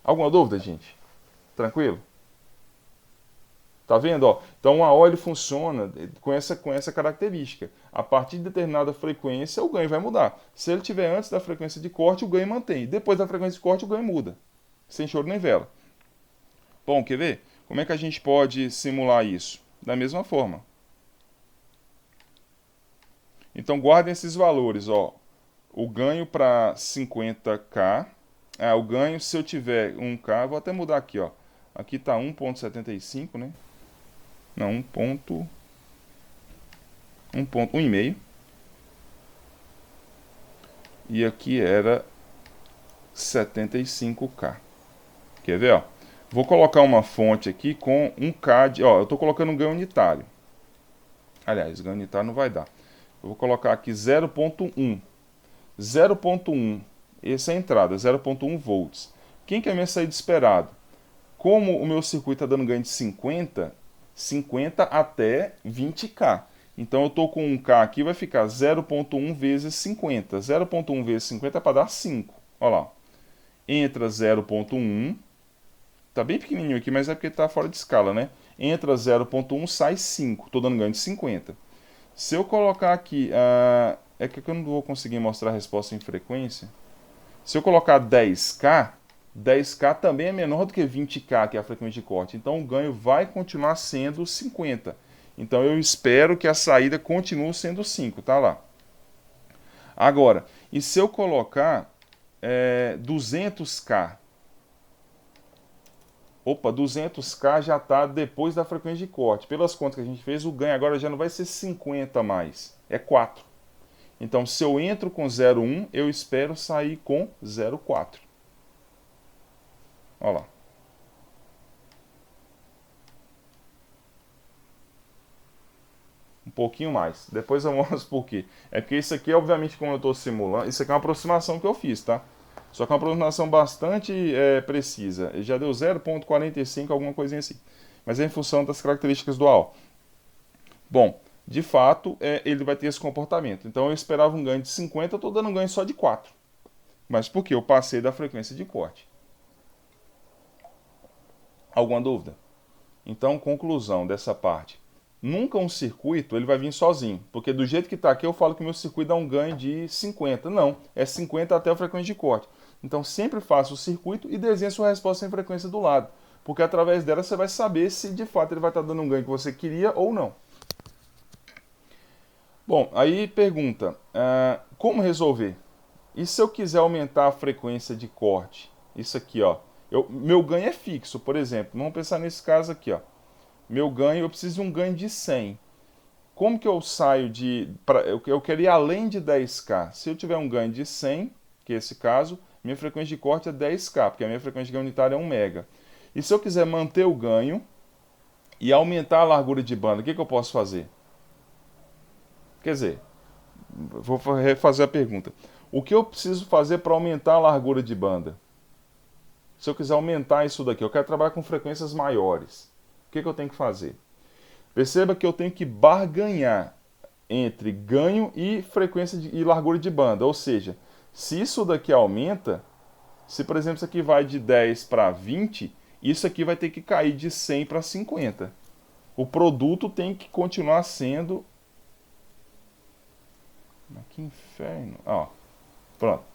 Alguma dúvida, gente? Tranquilo? Tá vendo? Ó? Então o AO ele funciona com essa característica. A partir de determinada frequência, o ganho vai mudar. Se ele estiver antes da frequência de corte, o ganho mantém. Depois da frequência de corte, o ganho muda. Sem choro nem vela. Bom, quer ver? Como é que a gente pode simular isso? Da mesma forma. Então guardem esses valores. Ó. O ganho para 50K. O ganho, se eu tiver 1K, vou até mudar aqui. Ó. Aqui está 1.75, né? Não, 1.1,5. E aqui era 75K. Quer ver, ó? Vou colocar uma fonte aqui com 1K de... Ó, eu estou colocando um ganho unitário. Aliás, ganho unitário não vai dar. Eu vou colocar aqui 0.1. 0.1, essa é a entrada, 0.1 volts. Quem que é a minha saída esperada? Como o meu circuito está dando ganho de 50 até 20K. Então eu estou com 1K aqui, vai ficar 0.1 vezes 50. 0.1 vezes 50 é para dar 5. Olha lá. Entra 0.1. Tá bem pequenininho aqui, mas é porque está fora de escala, né? Entra 0.1, sai 5. Estou dando ganho de 50. Se eu colocar aqui... é que eu não vou conseguir mostrar a resposta em frequência. Se eu colocar 10K, 10K também é menor do que 20K, que é a frequência de corte. Então o ganho vai continuar sendo 50. Então eu espero que a saída continue sendo 5, tá lá. Agora, e se eu colocar 200K? Opa, 200K já está depois da frequência de corte. Pelas contas que a gente fez, o ganho agora já não vai ser 50 mais, é 4. Então, se eu entro com 0,1, eu espero sair com 0,4. Olha lá. Um pouquinho mais. Depois eu mostro por quê. É porque isso aqui, obviamente, como eu estou simulando, isso aqui é uma aproximação que eu fiz, tá? Só que é uma aproximação bastante precisa. Ele já deu 0,45, alguma coisinha assim. Mas é em função das características do AO. Bom, de fato, ele vai ter esse comportamento. Então eu esperava um ganho de 50, eu estou dando um ganho só de 4. Mas por quê? Eu passei da frequência de corte. Alguma dúvida? Então, conclusão dessa parte. Nunca um circuito ele vai vir sozinho, porque do jeito que está aqui eu falo que o meu circuito dá um ganho de 50. Não, é 50 até a frequência de corte. Então sempre faça o circuito e desenhe sua resposta em frequência do lado, porque através dela você vai saber se de fato ele vai estar dando um ganho que você queria ou não. Bom, aí pergunta, como resolver? E se eu quiser aumentar a frequência de corte? Isso aqui, ó. Meu ganho é fixo, por exemplo. Vamos pensar nesse caso aqui, ó. Meu ganho, eu preciso de um ganho de 100. Como que eu saio de... eu quero ir além de 10K. Se eu tiver um ganho de 100, que é esse caso, minha frequência de corte é 10K, porque a minha frequência de ganho unitária é 1 mega. E se eu quiser manter o ganho e aumentar a largura de banda, o que eu posso fazer? Quer dizer, vou refazer a pergunta. O que eu preciso fazer para aumentar a largura de banda? Se eu quiser aumentar isso daqui, eu quero trabalhar com frequências maiores. O que eu tenho que fazer? Perceba que eu tenho que barganhar entre ganho e frequência e largura de banda. Ou seja, se isso daqui aumenta, se por exemplo isso aqui vai de 10 para 20, isso aqui vai ter que cair de 100 para 50. O produto tem que continuar sendo... Que inferno. Ó, pronto.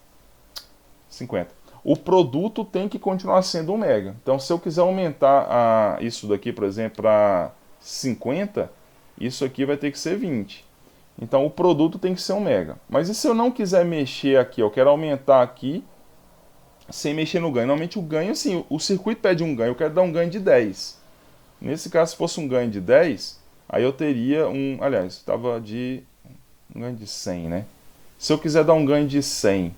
50. O produto tem que continuar sendo 1 mega. Então, se eu quiser aumentar isso daqui, por exemplo, para 50, isso aqui vai ter que ser 20. Então, o produto tem que ser 1 mega. Mas e se eu não quiser mexer aqui? Eu quero aumentar aqui sem mexer no ganho. Normalmente o ganho, assim, o circuito pede um ganho. Eu quero dar um ganho de 10. Nesse caso, se fosse um ganho de 10, aí eu teria um... Aliás, estava de... um ganho de 100, né? Se eu quiser dar um ganho de 100...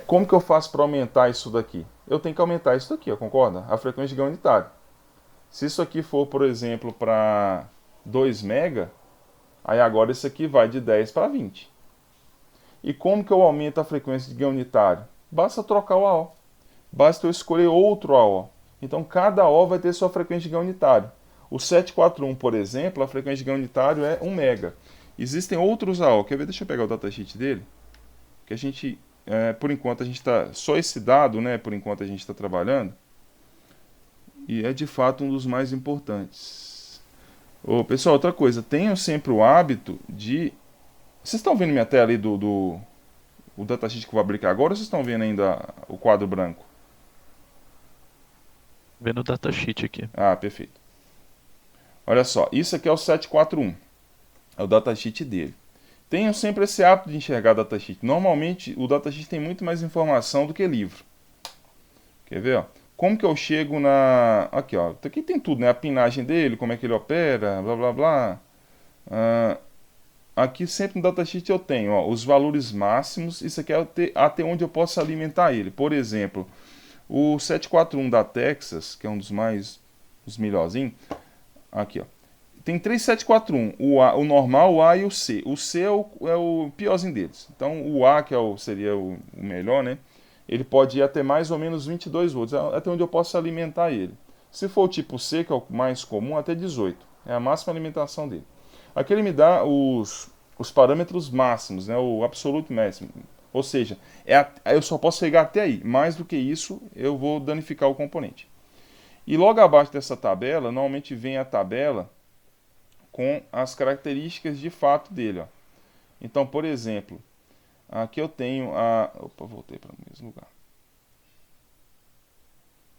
como que eu faço para aumentar isso daqui? Eu tenho que aumentar isso daqui, concorda? A frequência de ganho unitário. Se isso aqui for, por exemplo, para 2 mega, aí agora isso aqui vai de 10 para 20. E como que eu aumento a frequência de ganho unitário? Basta trocar o AO. Basta eu escolher outro AO. Então cada AO vai ter sua frequência de ganho unitário. O 741, por exemplo, a frequência de ganho unitário é 1 mega. Existem outros AO. Quer ver? Deixa eu pegar o datasheet dele. Que a gente... por enquanto a gente está só esse dado, né? Por enquanto a gente está trabalhando e é de fato um dos mais importantes. Pessoal, outra coisa, tenham sempre o hábito de... Vocês estão vendo minha tela aí o datasheet que eu vou abrir aqui agora, ou vocês estão vendo ainda o quadro branco? Vendo o datasheet aqui. Ah, perfeito. Olha só, isso aqui é o 741, é o datasheet dele. Tenham sempre esse hábito de enxergar datasheet. Normalmente, o datasheet tem muito mais informação do que livro. Quer ver? Ó? como que eu chego na... Aqui, ó. Aqui tem tudo, né? A pinagem dele, como é que ele opera, blá, blá, blá. Aqui sempre no datasheet eu tenho, ó, os valores máximos. Isso aqui é até onde eu posso alimentar ele. Por exemplo, o 741 da Texas, que é um dos os melhorzinhos. Aqui, ó. Tem 3 741, o normal, o A e o C. O C é o piorzinho deles. Então o A, que seria o melhor, né? Ele pode ir até mais ou menos 22 volts, até onde eu posso alimentar ele. Se for o tipo C, que é o mais comum, até 18. É a máxima alimentação dele. Aqui ele me dá os parâmetros máximos, né? O absolute máximo. Ou seja, eu só posso chegar até aí. Mais do que isso, eu vou danificar o componente. E logo abaixo dessa tabela, normalmente vem a tabela com as características de fato dele. Ó. Então, por exemplo, aqui eu tenho a... Opa, voltei para o mesmo lugar.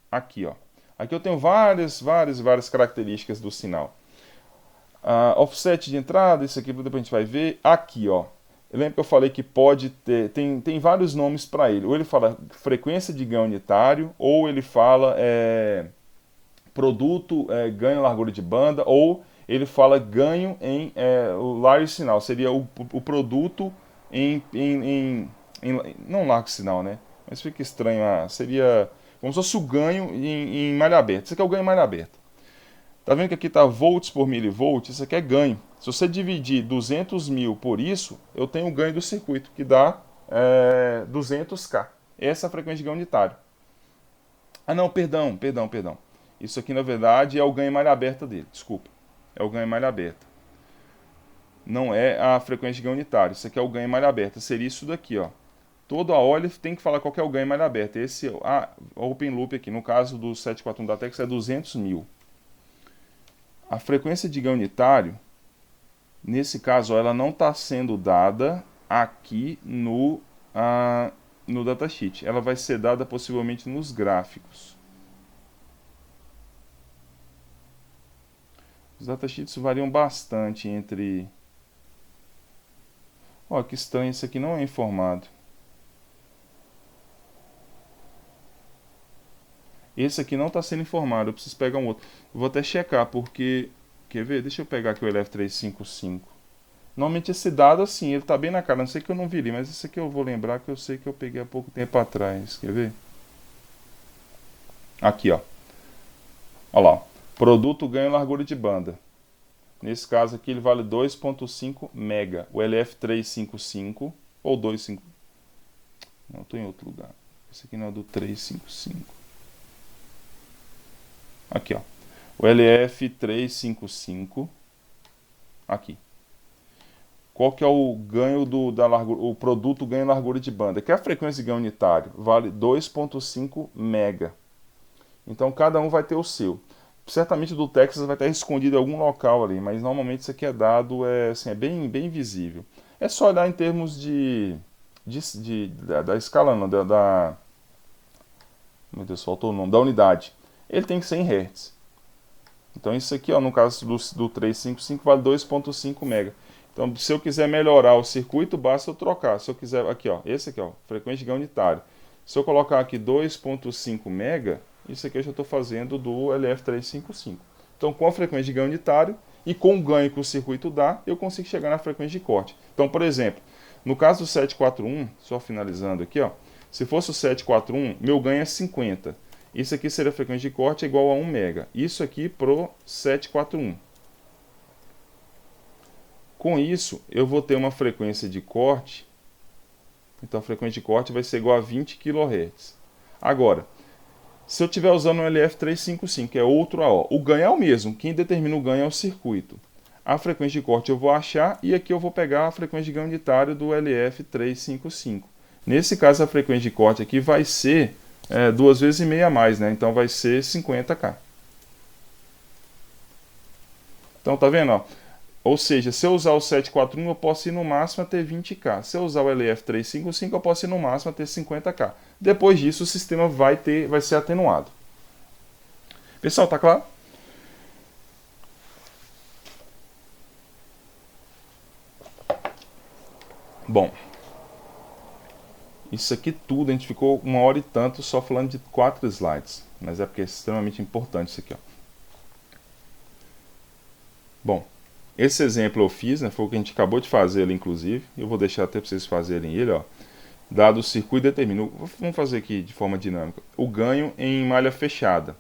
Aqui, ó. Aqui eu tenho várias características do sinal. Offset de entrada, isso aqui depois a gente vai ver. Aqui, ó. Eu lembro que eu falei que pode ter... Tem vários nomes para ele. Ou ele fala frequência de ganho unitário, ou ele fala produto ganho largura de banda, ou ele fala ganho em o largo sinal, seria o produto não largo sinal, né? Mas fica estranho, seria como se fosse o ganho em malha aberta. Isso aqui é o ganho em malha aberta. Tá vendo que aqui tá volts por milivolt? Isso aqui é ganho. Se você dividir 200 mil por isso, eu tenho o ganho do circuito, que dá 200K. Essa é a frequência de ganho unitário. Não, perdão. Isso aqui, na verdade, é o ganho em malha aberta dele. Desculpa. É o ganho em malha aberta. Não é a frequência de ganho unitário. Isso aqui é o ganho em malha aberta. Seria isso daqui, ó. Todo a OLED tem que falar qual que é o ganho em malha aberta. Esse open loop aqui, no caso do 741 da Texas, é 200 mil. A frequência de ganho unitário, nesse caso, ó, ela não está sendo dada aqui no datasheet. Ela vai ser dada possivelmente nos gráficos. Os datasheets variam bastante entre... Ó, que estranho, esse aqui não é informado. Esse aqui não está sendo informado, eu preciso pegar um outro. Eu vou até checar, porque... Quer ver? Deixa eu pegar aqui o LF355. Normalmente esse dado, assim, ele está bem na cara. Não sei que eu não vi, mas esse aqui eu vou lembrar que eu sei que eu peguei há pouco tempo atrás. Quer ver? Aqui, ó. Olha lá. Produto ganho largura de banda. Nesse caso aqui ele vale 2.5 mega. O LF355 ou 25. Não, estou em outro lugar. Esse aqui não é do 355. Aqui, ó. O LF355. Aqui. Qual que é o ganho da largura, o produto ganho largura de banda? Que é a frequência de ganho unitário. Vale 2.5 mega. Então cada um vai ter o seu. Certamente do Texas vai estar escondido em algum local ali, mas normalmente isso aqui é dado, assim, é bem visível. É só olhar em termos da escala, não, meu Deus, faltou o nome, da unidade. Ele tem que ser em Hz. Então isso aqui, ó, no caso do 355, vale 2.5 mega. Então se eu quiser melhorar o circuito, basta eu trocar. Se eu quiser, aqui, ó, esse aqui, ó, frequência de ganho unitário. Se eu colocar aqui 2.5 mega, isso aqui eu já estou fazendo do LF355. Então, com a frequência de ganho unitário e com o ganho que o circuito dá, eu consigo chegar na frequência de corte. Então, por exemplo, no caso do 741, só finalizando aqui, ó, se fosse o 741, meu ganho é 50. Isso aqui seria a frequência de corte igual a 1 mega. Isso aqui pro 741. Com isso, eu vou ter uma frequência de corte. Então, a frequência de corte vai ser igual a 20 kHz. Agora, se eu estiver usando um LF355, que é outro AO, o ganho é o mesmo. Quem determina o ganho é o circuito. A frequência de corte eu vou achar e aqui eu vou pegar a frequência de ganho unitário do LF355. Nesse caso, a frequência de corte aqui vai ser 2,5 vezes a mais, né? Então vai ser 50K. Então tá vendo? Ó? Ou seja, se eu usar o 741, eu posso ir no máximo até 20K. Se eu usar o LF355, eu posso ir no máximo até 50K. Depois disso, o sistema vai ser atenuado. Pessoal, tá claro? Bom. Isso aqui tudo, a gente ficou 1 hora e tanto só falando de 4 slides. Mas é porque é extremamente importante isso aqui, ó. Bom, esse exemplo eu fiz, né, foi o que a gente acabou de fazer ali, inclusive. Eu vou deixar até para vocês fazerem ele, ó. Dado o circuito determina, vamos fazer aqui de forma dinâmica, o ganho em malha fechada.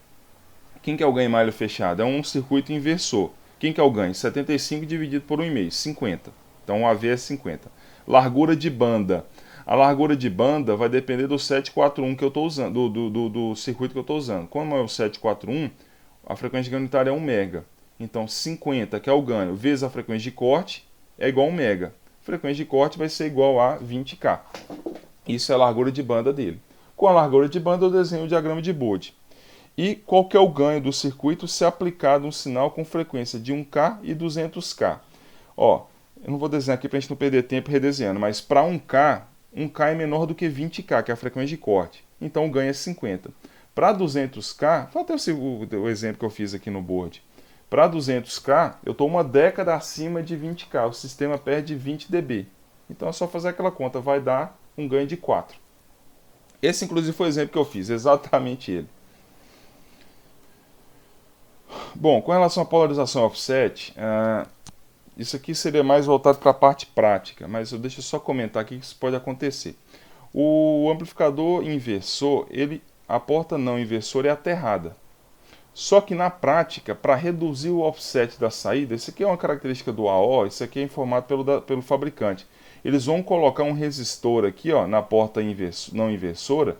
Quem que é o ganho em malha fechada? É um circuito inversor. Quem que é o ganho? 75 dividido por 1,5, 50. Então o AV é 50. Largura de banda. A largura de banda vai depender do 741 que eu estou usando, do circuito que eu estou usando. Como é o 741, a frequência de ganho unitária é 1 mega. Então 50, que é o ganho, vezes a frequência de corte, é igual a 1 mega. A frequência de corte vai ser igual a 20K. Isso é a largura de banda dele. Com a largura de banda eu desenho o diagrama de Bode. E qual que é o ganho do circuito se aplicado um sinal com frequência de 1K e 200K? Ó, eu não vou desenhar aqui para a gente não perder tempo redesenhando, mas para 1K, 1K é menor do que 20K, que é a frequência de corte. Então o ganho é 50. Para 200K, foi até o exemplo que eu fiz aqui no board. Para 200K, eu estou 1 década acima de 20K, o sistema perde 20 dB. Então é só fazer aquela conta, vai dar um ganho de 4. Esse inclusive foi o exemplo que eu fiz, exatamente ele. Bom, com relação à polarização offset, isso aqui seria mais voltado para a parte prática, mas deixa eu só comentar aqui que isso pode acontecer. O amplificador inversor, a porta não inversora é aterrada. Só que na prática, para reduzir o offset da saída, isso aqui é uma característica do AO, isso aqui é informado pelo fabricante. Eles vão colocar um resistor aqui, ó, na porta não inversora,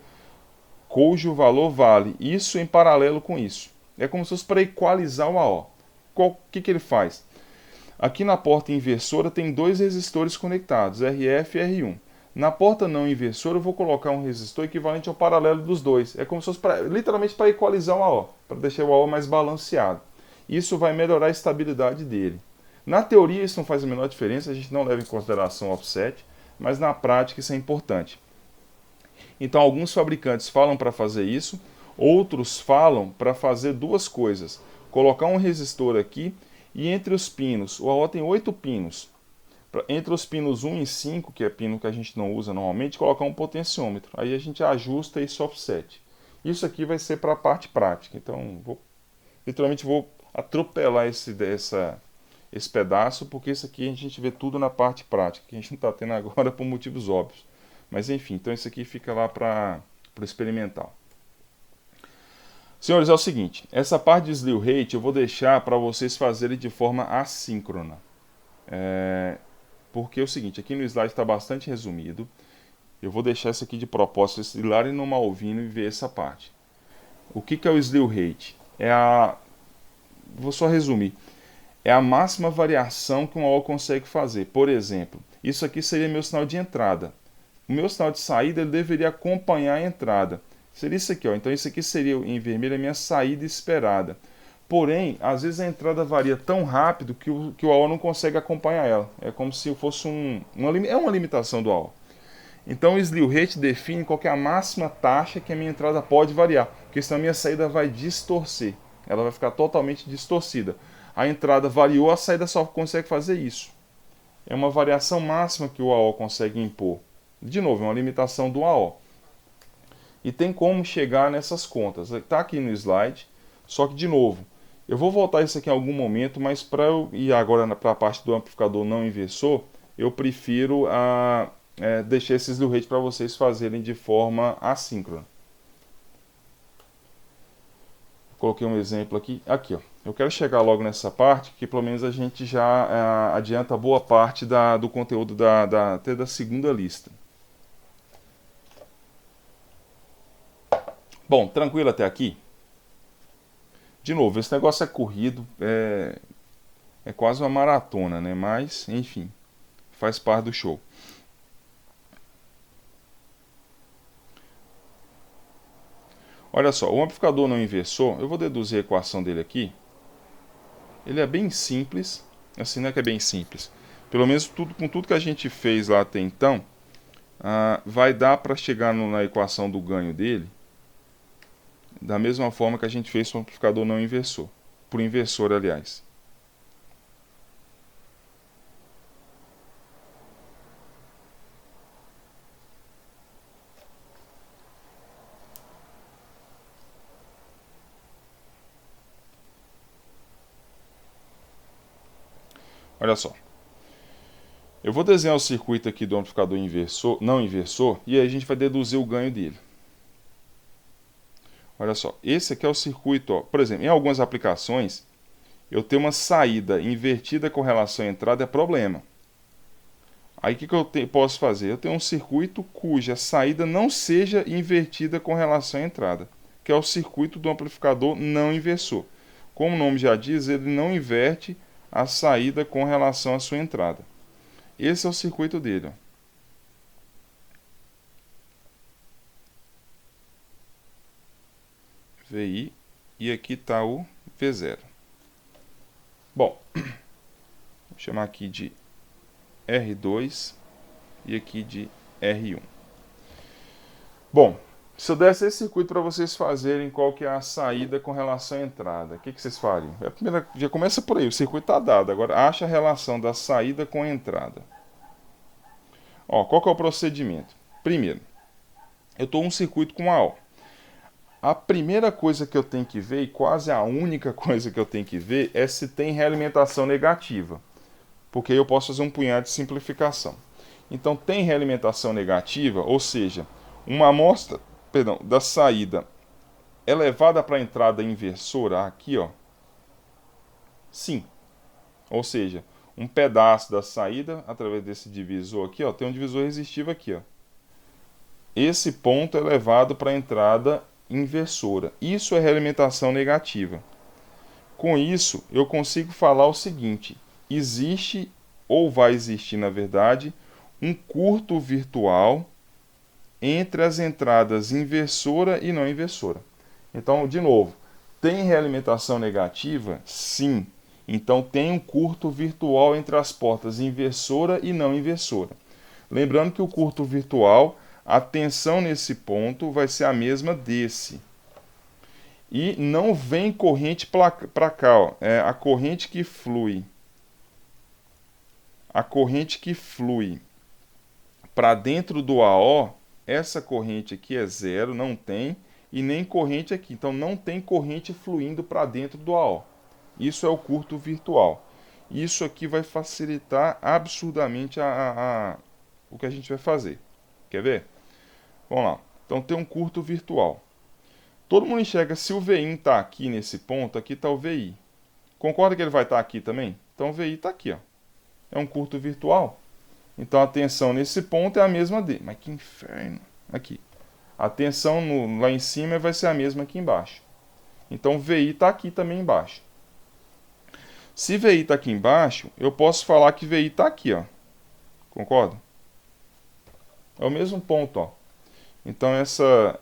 cujo valor vale isso em paralelo com isso. É como se fosse para equalizar o AO. O que ele faz? Aqui na porta inversora tem 2 resistores conectados, RF e R1. Na porta não inversora eu vou colocar um resistor equivalente ao paralelo dos dois. É como se fosse literalmente para equalizar o AO, para deixar o AO mais balanceado. Isso vai melhorar a estabilidade dele. Na teoria isso não faz a menor diferença, a gente não leva em consideração o offset, mas na prática isso é importante. Então alguns fabricantes falam para fazer isso, outros falam para fazer 2 coisas. Colocar um resistor aqui e entre os pinos, o AO tem 8 pinos. Entre os pinos 1 e 5, que é pino que a gente não usa normalmente, colocar um potenciômetro. Aí a gente ajusta esse offset. Isso aqui vai ser para a parte prática. Então, literalmente vou atropelar esse pedaço, porque isso aqui a gente vê tudo na parte prática, que a gente não está tendo agora por motivos óbvios. Mas enfim, então isso aqui fica lá para o experimental. Senhores, é o seguinte, essa parte de slew rate eu vou deixar para vocês fazerem de forma assíncrona. Porque é o seguinte, aqui no slide está bastante resumido. Eu vou deixar isso aqui de propósito, vocês ir lá no Malvino e ver essa parte. O que é o slew rate? Vou só resumir. É a máxima variação que um AO consegue fazer. Por exemplo, isso aqui seria meu sinal de entrada. O meu sinal de saída ele deveria acompanhar a entrada. Seria isso aqui, ó. Então isso aqui seria em vermelho a minha saída esperada. Porém, às vezes a entrada varia tão rápido que o AO não consegue acompanhar ela. É como se fosse uma limitação do AO. Então o slew rate define qual que é a máxima taxa que a minha entrada pode variar, porque senão a minha saída vai distorcer. Ela vai ficar totalmente distorcida. A entrada variou, a saída só consegue fazer isso. É uma variação máxima que o AO consegue impor. De novo, é uma limitação do AO. E tem como chegar nessas contas. Está aqui no slide, só que de novo, eu vou voltar isso aqui em algum momento, mas para eu ir agora para a parte do amplificador não inversor, eu prefiro deixar esse slew rate para vocês fazerem de forma assíncrona. Coloquei um exemplo aqui. Aqui, ó. Eu quero chegar logo nessa parte, que pelo menos a gente já adianta boa parte do conteúdo até da segunda lista. Bom, tranquilo até aqui? De novo, esse negócio é corrido, é quase uma maratona, né? Mas, enfim, faz parte do show. Olha só, o amplificador não inversor, eu vou deduzir a equação dele aqui. Ele é bem simples, assim não é que é bem simples. Pelo menos com tudo que a gente fez lá até então, vai dar para chegar na equação do ganho dele, da mesma forma que a gente fez com o amplificador não inversor, por inversor aliás. Olha só. Eu vou desenhar o circuito aqui do amplificador inversor, não inversor, e aí a gente vai deduzir o ganho dele. Olha só, esse aqui é o circuito, ó. Por exemplo, em algumas aplicações, eu tenho uma saída invertida com relação à entrada, é problema. Aí o que eu posso fazer? Eu tenho um circuito cuja saída não seja invertida com relação à entrada, que é o circuito do amplificador não inversor. Como o nome já diz, ele não inverte a saída com relação à sua entrada. Esse é o circuito dele, ó. VI, e aqui está o V0. Bom, vou chamar aqui de R2 e aqui de R1. Bom, se eu desse esse circuito para vocês fazerem qual que é a saída com relação à entrada, o que vocês fariam? Já começa por aí, o circuito está dado, agora acha a relação da saída com a entrada. Ó, qual que é o procedimento? Primeiro, eu estou um circuito com AO. A primeira coisa que eu tenho que ver, e quase a única coisa que eu tenho que ver, é se tem realimentação negativa. Porque aí eu posso fazer um punhado de simplificação. Então, tem realimentação negativa, ou seja, uma amostra da saída é levada para a entrada inversora aqui, ó. Sim. Ou seja, um pedaço da saída, através desse divisor aqui, ó, tem um divisor resistivo aqui, ó. Esse ponto é levado para a entrada inversora. Isso é realimentação negativa. Com isso, eu consigo falar o seguinte: existe, ou vai existir, na verdade, um curto virtual entre as entradas inversora e não inversora. Então, de novo, tem realimentação negativa? Sim. Então, tem um curto virtual entre as portas inversora e não inversora. Lembrando que o curto virtual, a tensão nesse ponto vai ser a mesma desse. E não vem corrente para cá, ó. É a corrente que flui. A corrente que flui para dentro do AO, essa corrente aqui é zero, não tem, e nem corrente aqui. Então não tem corrente fluindo para dentro do AO. Isso é o curto virtual. Isso aqui vai facilitar absurdamente o que a gente vai fazer. Quer ver? Vamos lá. Então tem um curto virtual. Todo mundo enxerga, se o VI está aqui nesse ponto, aqui está o VI. Concorda que ele vai estar aqui também? Então o VI está aqui, ó. É um curto virtual. Então a tensão nesse ponto é a mesma dele. Mas que inferno. Aqui. A tensão lá em cima vai ser a mesma aqui embaixo. Então VI está aqui também embaixo. Se VI está aqui embaixo, eu posso falar que VI está aqui, ó. Concorda? É o mesmo ponto, ó. Então essa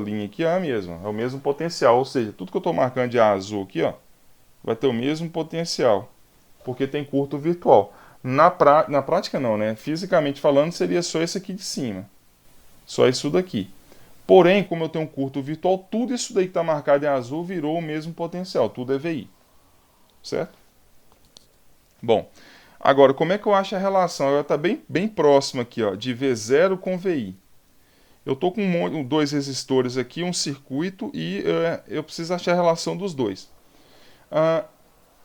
linha aqui é a mesma, é o mesmo potencial, ou seja, tudo que eu estou marcando de azul aqui, ó, vai ter o mesmo potencial, porque tem curto virtual. Na prática não, né? Fisicamente falando, seria só esse aqui de cima, só isso daqui. Porém, como eu tenho um curto virtual, tudo isso daí que está marcado em azul virou o mesmo potencial, tudo é VI, certo? Bom, agora, como é que eu acho a relação? Ela está bem próxima aqui, ó, de V0 com VI. Eu estou com dois resistores aqui, um circuito, e eu preciso achar a relação dos dois.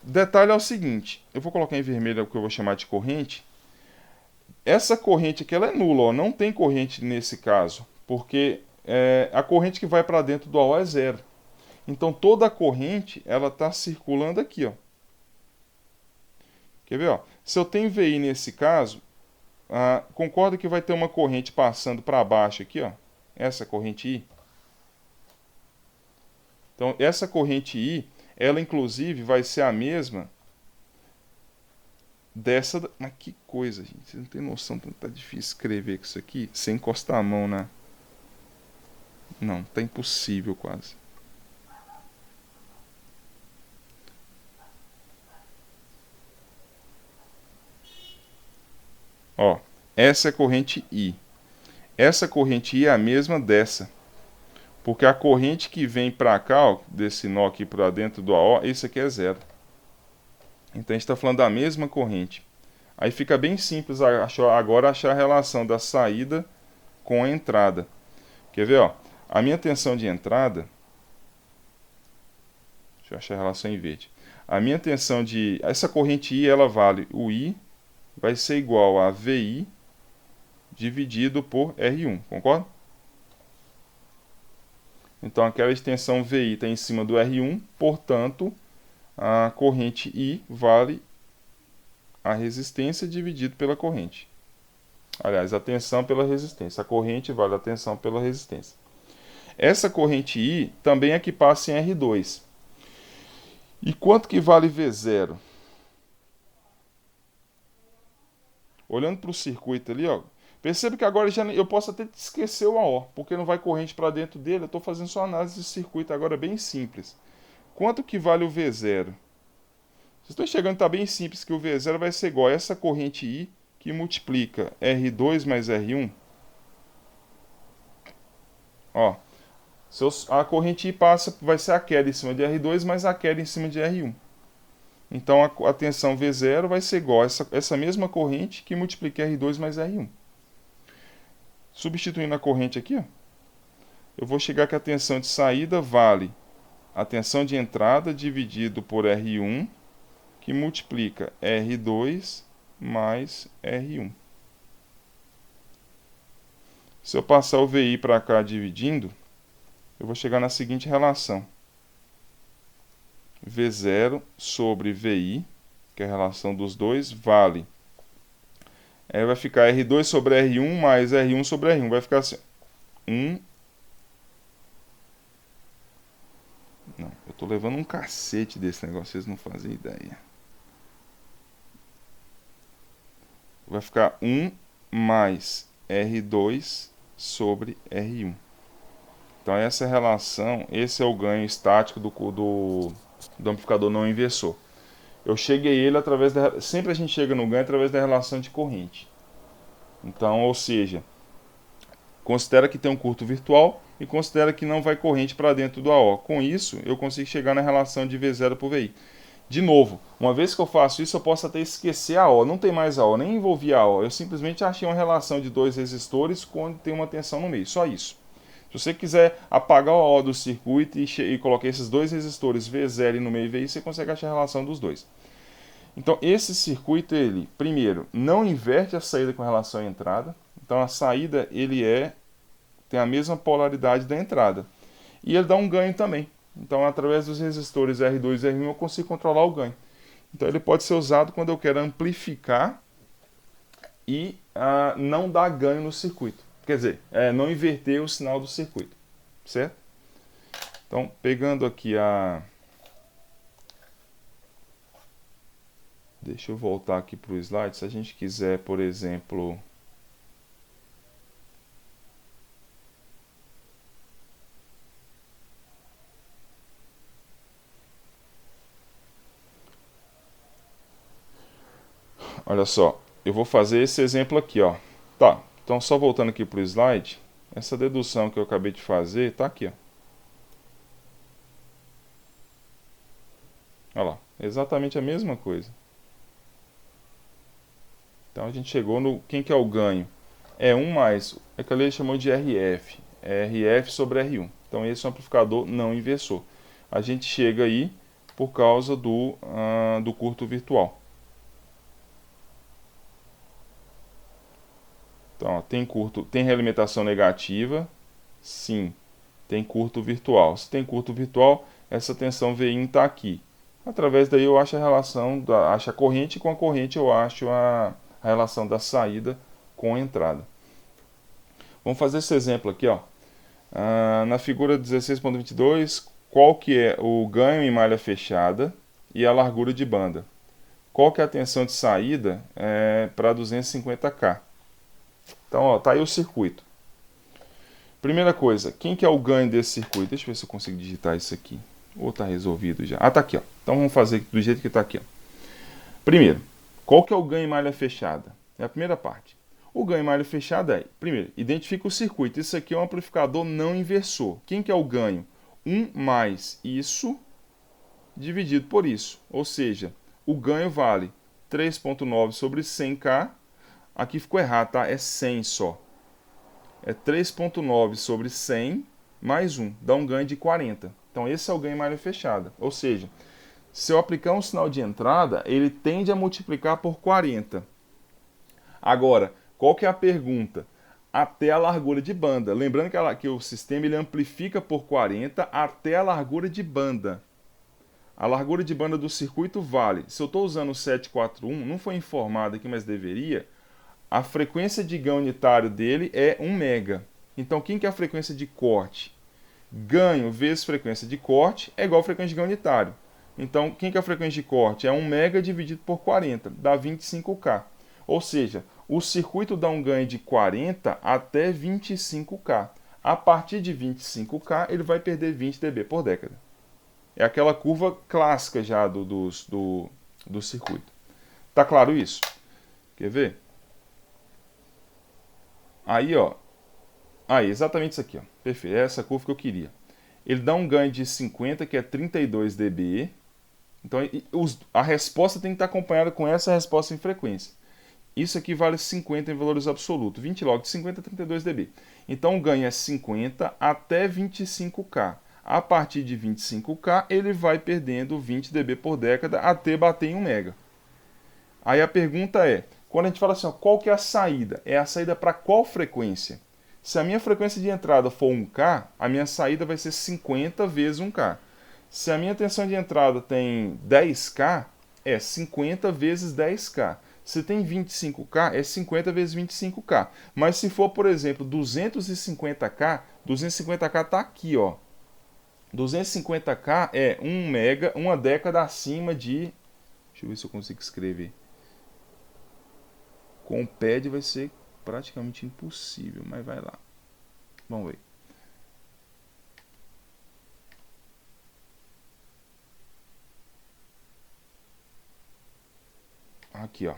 Detalhe é o seguinte, eu vou colocar em vermelho o que eu vou chamar de corrente. Essa corrente aqui ela é nula, ó, não tem corrente nesse caso, porque a corrente que vai para dentro do AO é zero. Então toda a corrente ela está circulando aqui, ó. Quer ver? Ó? Se eu tenho VI nesse caso, concorda que vai ter uma corrente passando para baixo aqui, ó, essa corrente I. Então, essa corrente I, ela inclusive vai ser a mesma dessa... Mas que coisa, gente. Você não tem noção, tá difícil escrever com isso aqui sem encostar a mão na... Não, tá impossível quase. Ó, essa é a corrente I. Essa corrente I é a mesma dessa. Porque a corrente que vem para cá, ó, desse nó aqui para dentro do AO, esse aqui é zero. Então a gente está falando da mesma corrente. Aí fica bem simples agora achar a relação da saída com a entrada. Quer ver? Ó? A minha tensão de entrada... Deixa eu achar a relação em verde. A minha tensão de... Essa corrente I, ela vale o I, vai ser igual a VI dividido por R1, concorda? Então, aquela extensão VI está em cima do R1, portanto, a corrente I vale a resistência dividido pela corrente. Aliás, a tensão pela resistência. A corrente vale a tensão pela resistência. Essa corrente I também é que passa em R2. E quanto que vale V0? Olhando para o circuito ali, ó, perceba que agora eu posso até esquecer o AO, porque não vai corrente para dentro dele. Eu estou fazendo só análise de circuito agora bem simples. Quanto que vale o V0? Vocês estão chegando, está bem simples, que o V0 vai ser igual a essa corrente I, que multiplica R2 mais R1. Ó, a corrente I passa, vai ser a queda em cima de R2 mais a queda em cima de R1. Então a tensão V0 vai ser igual a essa mesma corrente que multiplica R2 mais R1. Substituindo a corrente aqui, ó, eu vou chegar que a tensão de saída vale a tensão de entrada dividido por R1, que multiplica R2 mais R1. Se eu passar o VI para cá dividindo, eu vou chegar na seguinte relação. V0 sobre VI, que é a relação dos dois, vale. Aí vai ficar R2 sobre R1 mais R1 sobre R1. Vai ficar assim. Não, eu tô levando um cacete desse negócio, vocês não fazem ideia. Vai ficar 1 mais R2 sobre R1. Então essa relação, esse é o ganho estático do amplificador não inversor. Eu cheguei ele através sempre a gente chega no ganho através da relação de corrente. Então, ou seja, considera que tem um curto virtual e considera que não vai corrente para dentro do AO. Com isso, eu consigo chegar na relação de V0 por VI. De novo, uma vez que eu faço isso, eu posso até esquecer a AO. Não tem mais AO, nem envolvi a AO. Eu simplesmente achei uma relação de dois resistores quando tem uma tensão no meio. Só isso. Se você quiser apagar o AO do circuito e colocar esses dois resistores V0 no meio e VI, você consegue achar a relação dos dois. Então, esse circuito, ele, primeiro, não inverte a saída com relação à entrada. Então, a saída, tem a mesma polaridade da entrada. E ele dá um ganho também. Então, através dos resistores R2 e R1, eu consigo controlar o ganho. Então, ele pode ser usado quando eu quero amplificar e não dar ganho no circuito. Quer dizer, não inverter o sinal do circuito. Certo? Então, pegando aqui Deixa eu voltar aqui para o slide. Se a gente quiser, por exemplo... Olha só, eu vou fazer esse exemplo aqui, ó. Tá, então só voltando aqui para o slide, essa dedução que eu acabei de fazer, tá aqui, ó. Olha lá, exatamente a mesma coisa. Então a gente chegou no... Quem que é o ganho? É 1 mais... É que a lei chamou de RF. É RF sobre R1. Então esse é um amplificador não inversor. A gente chega aí por causa do curto virtual. Então, ó, tem realimentação negativa? Sim. Tem curto virtual. Se tem curto virtual, essa tensão VI está aqui. Através daí eu acho a relação, acho a corrente, e com a corrente eu acho a relação da saída com a entrada. Vamos fazer esse exemplo aqui, ó. Na figura 16.22, qual que é o ganho em malha fechada e a largura de banda? Qual que é a tensão de saída para 250K? Então, ó, tá aí o circuito. Primeira coisa, quem que é o ganho desse circuito? Deixa eu ver se eu consigo digitar isso aqui. Ou tá resolvido já? Tá aqui, ó. Então vamos fazer do jeito que tá aqui, ó. Primeiro, qual que é o ganho em malha fechada? É a primeira parte. O ganho em malha fechada é, primeiro, identifica o circuito. Isso aqui é um amplificador não inversor. Quem que é o ganho? 1 mais isso dividido por isso. Ou seja, o ganho vale 3,9 sobre 100K. Aqui ficou errado, tá? É 100 só. É 3,9 sobre 100 mais 1. Dá um ganho de 40. Então esse é o ganho em malha fechada. Ou seja, Se eu aplicar um sinal de entrada, ele tende a multiplicar por 40. Agora, qual que é a pergunta? Até a largura de banda. Lembrando que o sistema ele amplifica por 40 até a largura de banda. A largura de banda do circuito vale. Se eu estou usando o 741, não foi informado aqui, mas deveria, a frequência de ganho unitário dele é 1 mega. Então, quem que é a frequência de corte? Ganho vezes frequência de corte é igual a frequência de ganho unitário. Então, quem que é a frequência de corte? É 1 mega dividido por 40, dá 25K. Ou seja, o circuito dá um ganho de 40 até 25K. A partir de 25K, ele vai perder 20 dB por década. É aquela curva clássica já do circuito. Tá claro isso? Quer ver? Aí, ó. Aí, exatamente isso aqui, ó. Perfeito. É essa curva que eu queria. Ele dá um ganho de 50, que é 32 dB. Então, a resposta tem que estar acompanhada com essa resposta em frequência. Isso aqui vale 50 em valores absolutos. 20 log de 50 é 32 dB. Então, o ganho é 50 até 25K. A partir de 25K, ele vai perdendo 20 dB por década até bater em 1 mega. Aí a pergunta é, quando a gente fala assim, ó, qual que é a saída? É a saída para qual frequência? Se a minha frequência de entrada for 1K, a minha saída vai ser 50 vezes 1K. Se a minha tensão de entrada tem 10K, é 50 vezes 10K. Se tem 25K, é 50 vezes 25K. Mas se for, por exemplo, 250K, 250K está aqui, ó. 250K é 1 mega, uma década acima de... Deixa eu ver se eu consigo escrever. Com o pad vai ser praticamente impossível, mas vai lá. Vamos ver. Aqui, ó.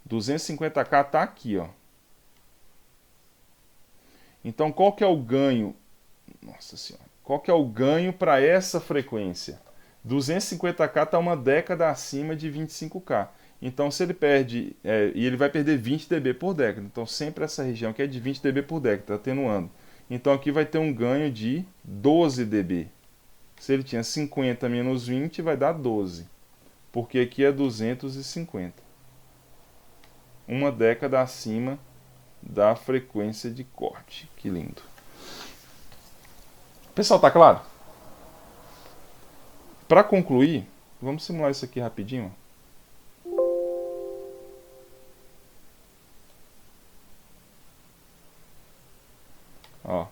250K tá aqui, ó. Então, qual que é o ganho? Nossa senhora. Qual que é o ganho para essa frequência? 250K está uma década acima de 25K. Então, se ele perde, e ele vai perder 20 dB por década. Então, sempre essa região que é de 20 dB por década, está atenuando. Então, aqui vai ter um ganho de 12 dB. Se ele tinha 50 menos 20, vai dar 12. Porque aqui é 250. Uma década acima da frequência de corte. Que lindo. Pessoal, tá claro? Para concluir, vamos simular isso aqui rapidinho. Ó.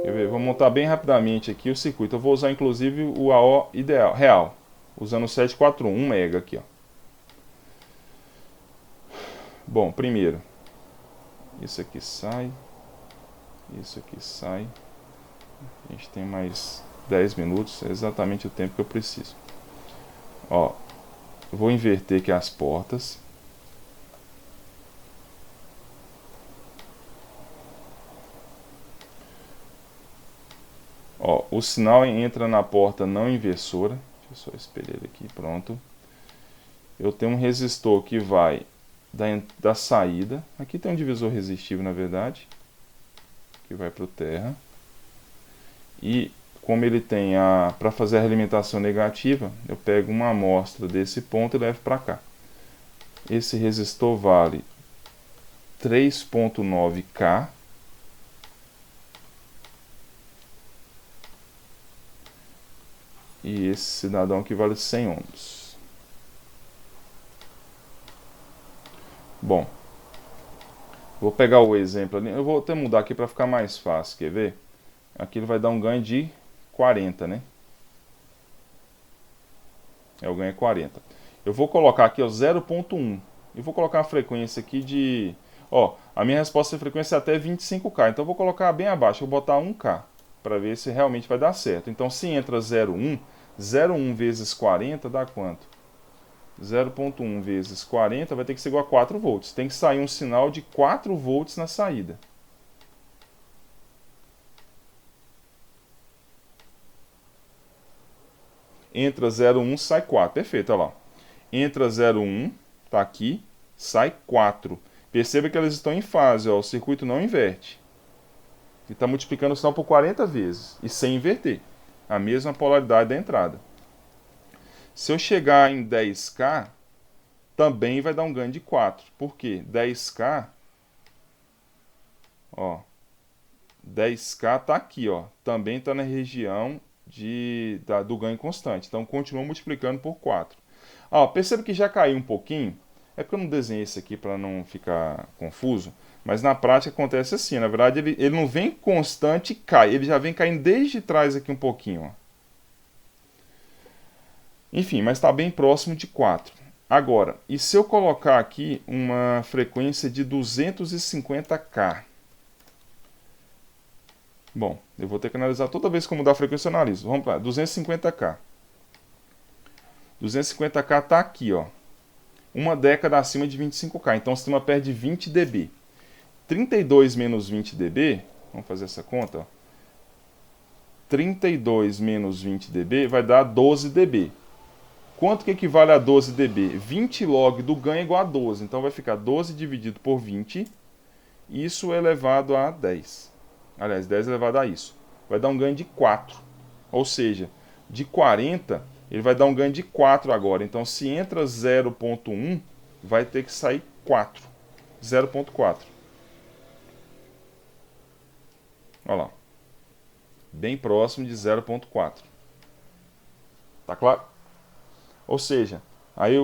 Quer ver? Vou montar bem rapidamente aqui o circuito. Eu vou usar inclusive o AO ideal, real, usando o 741, 1 mega aqui, ó. Bom, primeiro, isso aqui sai, isso aqui sai. A gente tem mais 10 minutos, é exatamente o tempo que eu preciso. Ó, eu vou inverter aqui as portas. Ó, o sinal entra na porta não inversora. Deixa eu só espelhar ele aqui, pronto. Eu tenho um resistor que vai da saída. Aqui tem um divisor resistível, na verdade, que vai para o terra. E como ele tem para fazer a alimentação negativa, eu pego uma amostra desse ponto e levo para cá. Esse resistor vale 3.9K. E esse cidadão aqui vale 100 ohms. Bom, vou pegar o exemplo ali. Eu vou até mudar aqui para ficar mais fácil, quer ver? Aqui ele vai dar um ganho de 40, né? O ganho é 40. Eu vou colocar aqui, ó, 0.1. E vou colocar a frequência aqui de... Ó, a minha resposta de frequência é até 25K. Então eu vou colocar bem abaixo, eu vou botar 1K. Para ver se realmente vai dar certo. Então se entra 0.1, 0.1 vezes 40 dá quanto? 0.1 vezes 40 vai ter que ser igual a 4 volts. Tem que sair um sinal de 4 volts na saída. Entra 0.1, sai 4. Perfeito, olha lá. Entra 0.1, tá aqui, sai 4. Perceba que elas estão em fase, ó, o circuito não inverte. Ele está multiplicando o sinal por 40 vezes, e sem inverter. A mesma polaridade da entrada. Se eu chegar em 10K, também vai dar um ganho de 4. Por quê? 10K, ó, 10K tá aqui, ó, também está na região do ganho constante. Então, continua multiplicando por 4. Ó, perceba que já caiu um pouquinho. É porque eu não desenhei isso aqui para não ficar confuso. Mas na prática acontece assim. Na verdade, ele não vem constante e cai. Ele já vem caindo desde trás aqui um pouquinho, ó. Enfim, mas está bem próximo de 4. Agora, e se eu colocar aqui uma frequência de 250K? Bom, eu vou ter que analisar toda vez que eu mudar a frequência, eu analiso. Vamos lá, 250K. 250K está aqui, ó. Uma década acima de 25K. Então o sistema perde 20 dB. 32 menos 20 dB, vamos fazer essa conta, ó. 32 menos 20 dB vai dar 12 dB. Quanto que equivale a 12 dB? 20 log do ganho é igual a 12. Então vai ficar 12 dividido por 20. Isso elevado a 10. Aliás, 10 elevado a isso. Vai dar um ganho de 4. Ou seja, de 40, ele vai dar um ganho de 4 agora. Então, se entra 0.1, vai ter que sair 4. 0.4. Olha lá. Bem próximo de 0.4. Tá claro? Ou seja, aí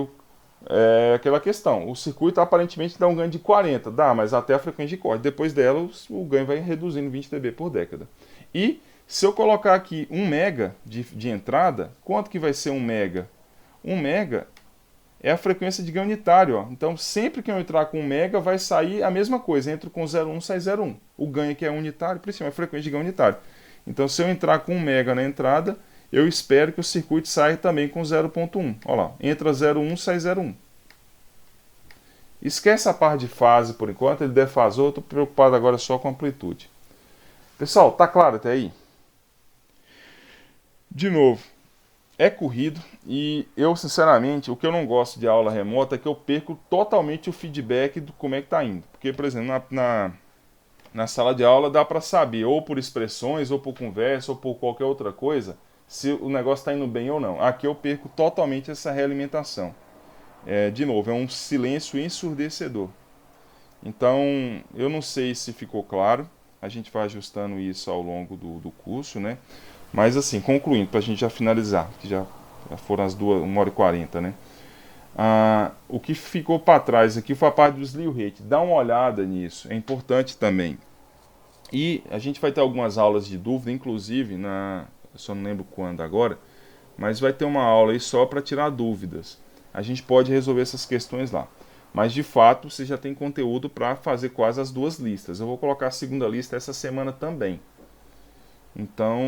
é aquela questão. O circuito aparentemente dá um ganho de 40. Dá, mas até a frequência de corte. Depois dela, o ganho vai reduzindo 20 dB por década. E se eu colocar aqui 1 mega de entrada, quanto que vai ser 1 mega? 1 mega é a frequência de ganho unitário. Ó. Então, sempre que eu entrar com 1 mega, vai sair a mesma coisa. Entro com 0,1, sai 0,1. O ganho aqui é unitário, por isso é a frequência de ganho unitário. Então, se eu entrar com 1 mega na entrada, eu espero que o circuito saia também com 0,1. Olha lá, entra 0,1, sai 0,1. Esquece a parte de fase por enquanto, ele defasou, eu estou preocupado agora só com a amplitude. Pessoal, tá claro até aí? De novo, é corrido e eu, sinceramente, o que eu não gosto de aula remota é que eu perco totalmente o feedback do como é que está indo. Porque, por exemplo, na sala de aula dá para saber, ou por expressões, ou por conversa, ou por qualquer outra coisa, se o negócio está indo bem ou não. Aqui eu perco totalmente essa realimentação. De novo, é um silêncio ensurdecedor. Então, eu não sei se ficou claro. A gente vai ajustando isso ao longo do curso, né? Mas assim, concluindo, para a gente já finalizar, que já foram as 1h40, né? O que ficou para trás aqui foi a parte do slew rate. Dá uma olhada nisso, é importante também. E a gente vai ter algumas aulas de dúvida, inclusive, eu só não lembro quando agora, mas vai ter uma aula aí só para tirar dúvidas. A gente pode resolver essas questões lá. Mas de fato, você já tem conteúdo para fazer quase as duas listas. Eu vou colocar a segunda lista essa semana também. Então,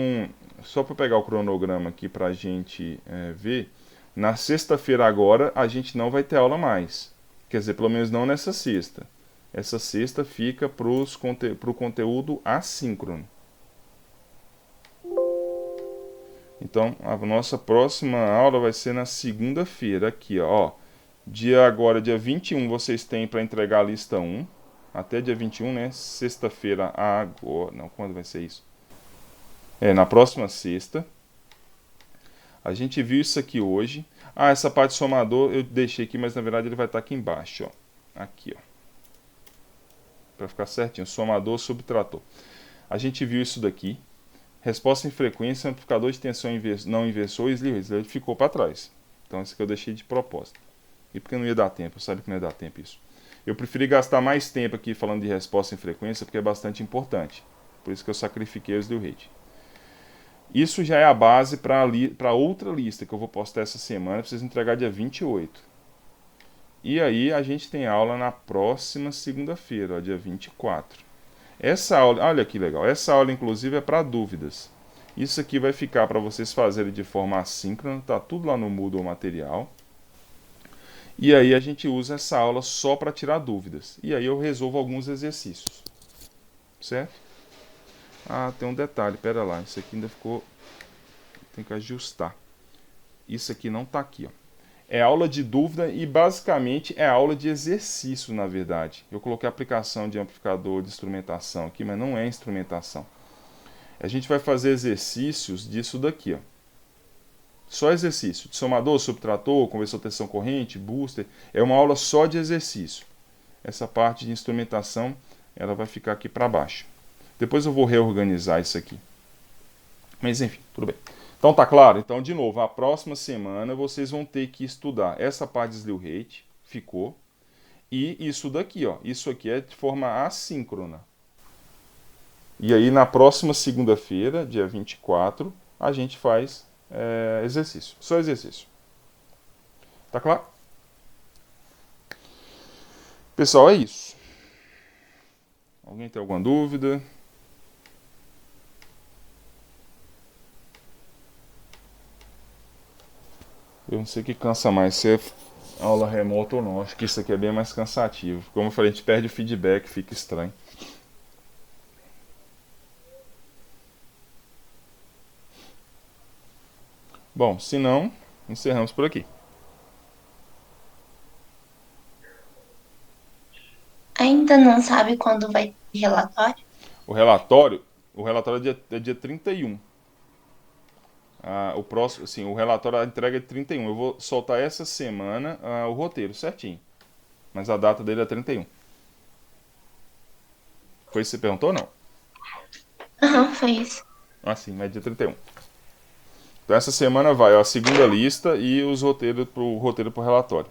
só para pegar o cronograma aqui para a gente ver, na sexta-feira agora a gente não vai ter aula mais. Quer dizer, pelo menos não nessa sexta. Essa sexta fica para o conteúdo assíncrono. Então, a nossa próxima aula vai ser na segunda-feira, aqui, ó. Dia 21, vocês têm para entregar a lista 1. Até dia 21, né? Sexta-feira agora. Não, quando vai ser isso? Na próxima sexta. A gente viu isso aqui hoje. Essa parte de somador eu deixei aqui, mas na verdade ele vai estar aqui embaixo, ó. Aqui, ó. Para ficar certinho. Somador, subtrator. A gente viu isso daqui. Resposta em frequência, amplificador de tensão não inversor e slew rate. Ele ficou para trás. Então isso aqui eu deixei de propósito. E porque não ia dar tempo, eu sabia que não ia dar tempo isso. Eu preferi gastar mais tempo aqui falando de resposta em frequência, porque é bastante importante. Por isso que eu sacrifiquei o slew rate. Isso já é a base para outra lista que eu vou postar essa semana, para vocês entregar dia 28. E aí a gente tem aula na próxima segunda-feira, dia 24. Essa aula, olha que legal, essa aula inclusive é para dúvidas. Isso aqui vai ficar para vocês fazerem de forma assíncrona, tá tudo lá no Moodle material. E aí a gente usa essa aula só para tirar dúvidas. E aí eu resolvo alguns exercícios. Certo? Tem um detalhe, pera lá, isso aqui ainda ficou... Tem que ajustar. Isso aqui não está aqui, ó. É aula de dúvida e basicamente é aula de exercício, na verdade. Eu coloquei a aplicação de amplificador de instrumentação aqui, mas não é instrumentação. A gente vai fazer exercícios disso daqui, ó. Só exercício. De somador, subtrator, conversor tensão corrente, booster. É uma aula só de exercício. Essa parte de instrumentação, ela vai ficar aqui para baixo. Depois eu vou reorganizar isso aqui. Mas enfim, tudo bem. Então tá claro? Então, de novo, a próxima semana vocês vão ter que estudar essa parte de slew rate, ficou. E isso daqui, ó. Isso aqui é de forma assíncrona. E aí na próxima segunda-feira, dia 24, a gente faz exercício. Só exercício. Tá claro? Pessoal, é isso. Alguém tem alguma dúvida? Eu não sei o que cansa mais, se é aula remota ou não. Acho que isso aqui é bem mais cansativo. Como eu falei, a gente perde o feedback, fica estranho. Bom, se não, encerramos por aqui. Ainda não sabe quando vai ter relatório? O relatório é dia 31. O próximo, assim, o relatório, a entrega é 31. Eu vou soltar essa semana o roteiro certinho. Mas a data dele é 31. Foi isso que você perguntou ou não? Aham, foi isso. Ah, sim, mas é dia 31. Então essa semana vai a segunda lista e os roteiros pro relatório.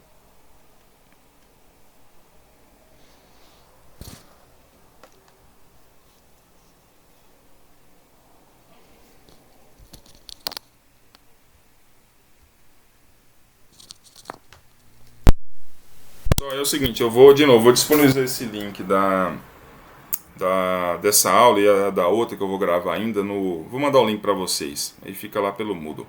Então é o seguinte, eu vou disponibilizar esse link dessa aula e da outra que eu vou gravar ainda no. Vou mandar o link para vocês. Aí fica lá pelo Moodle.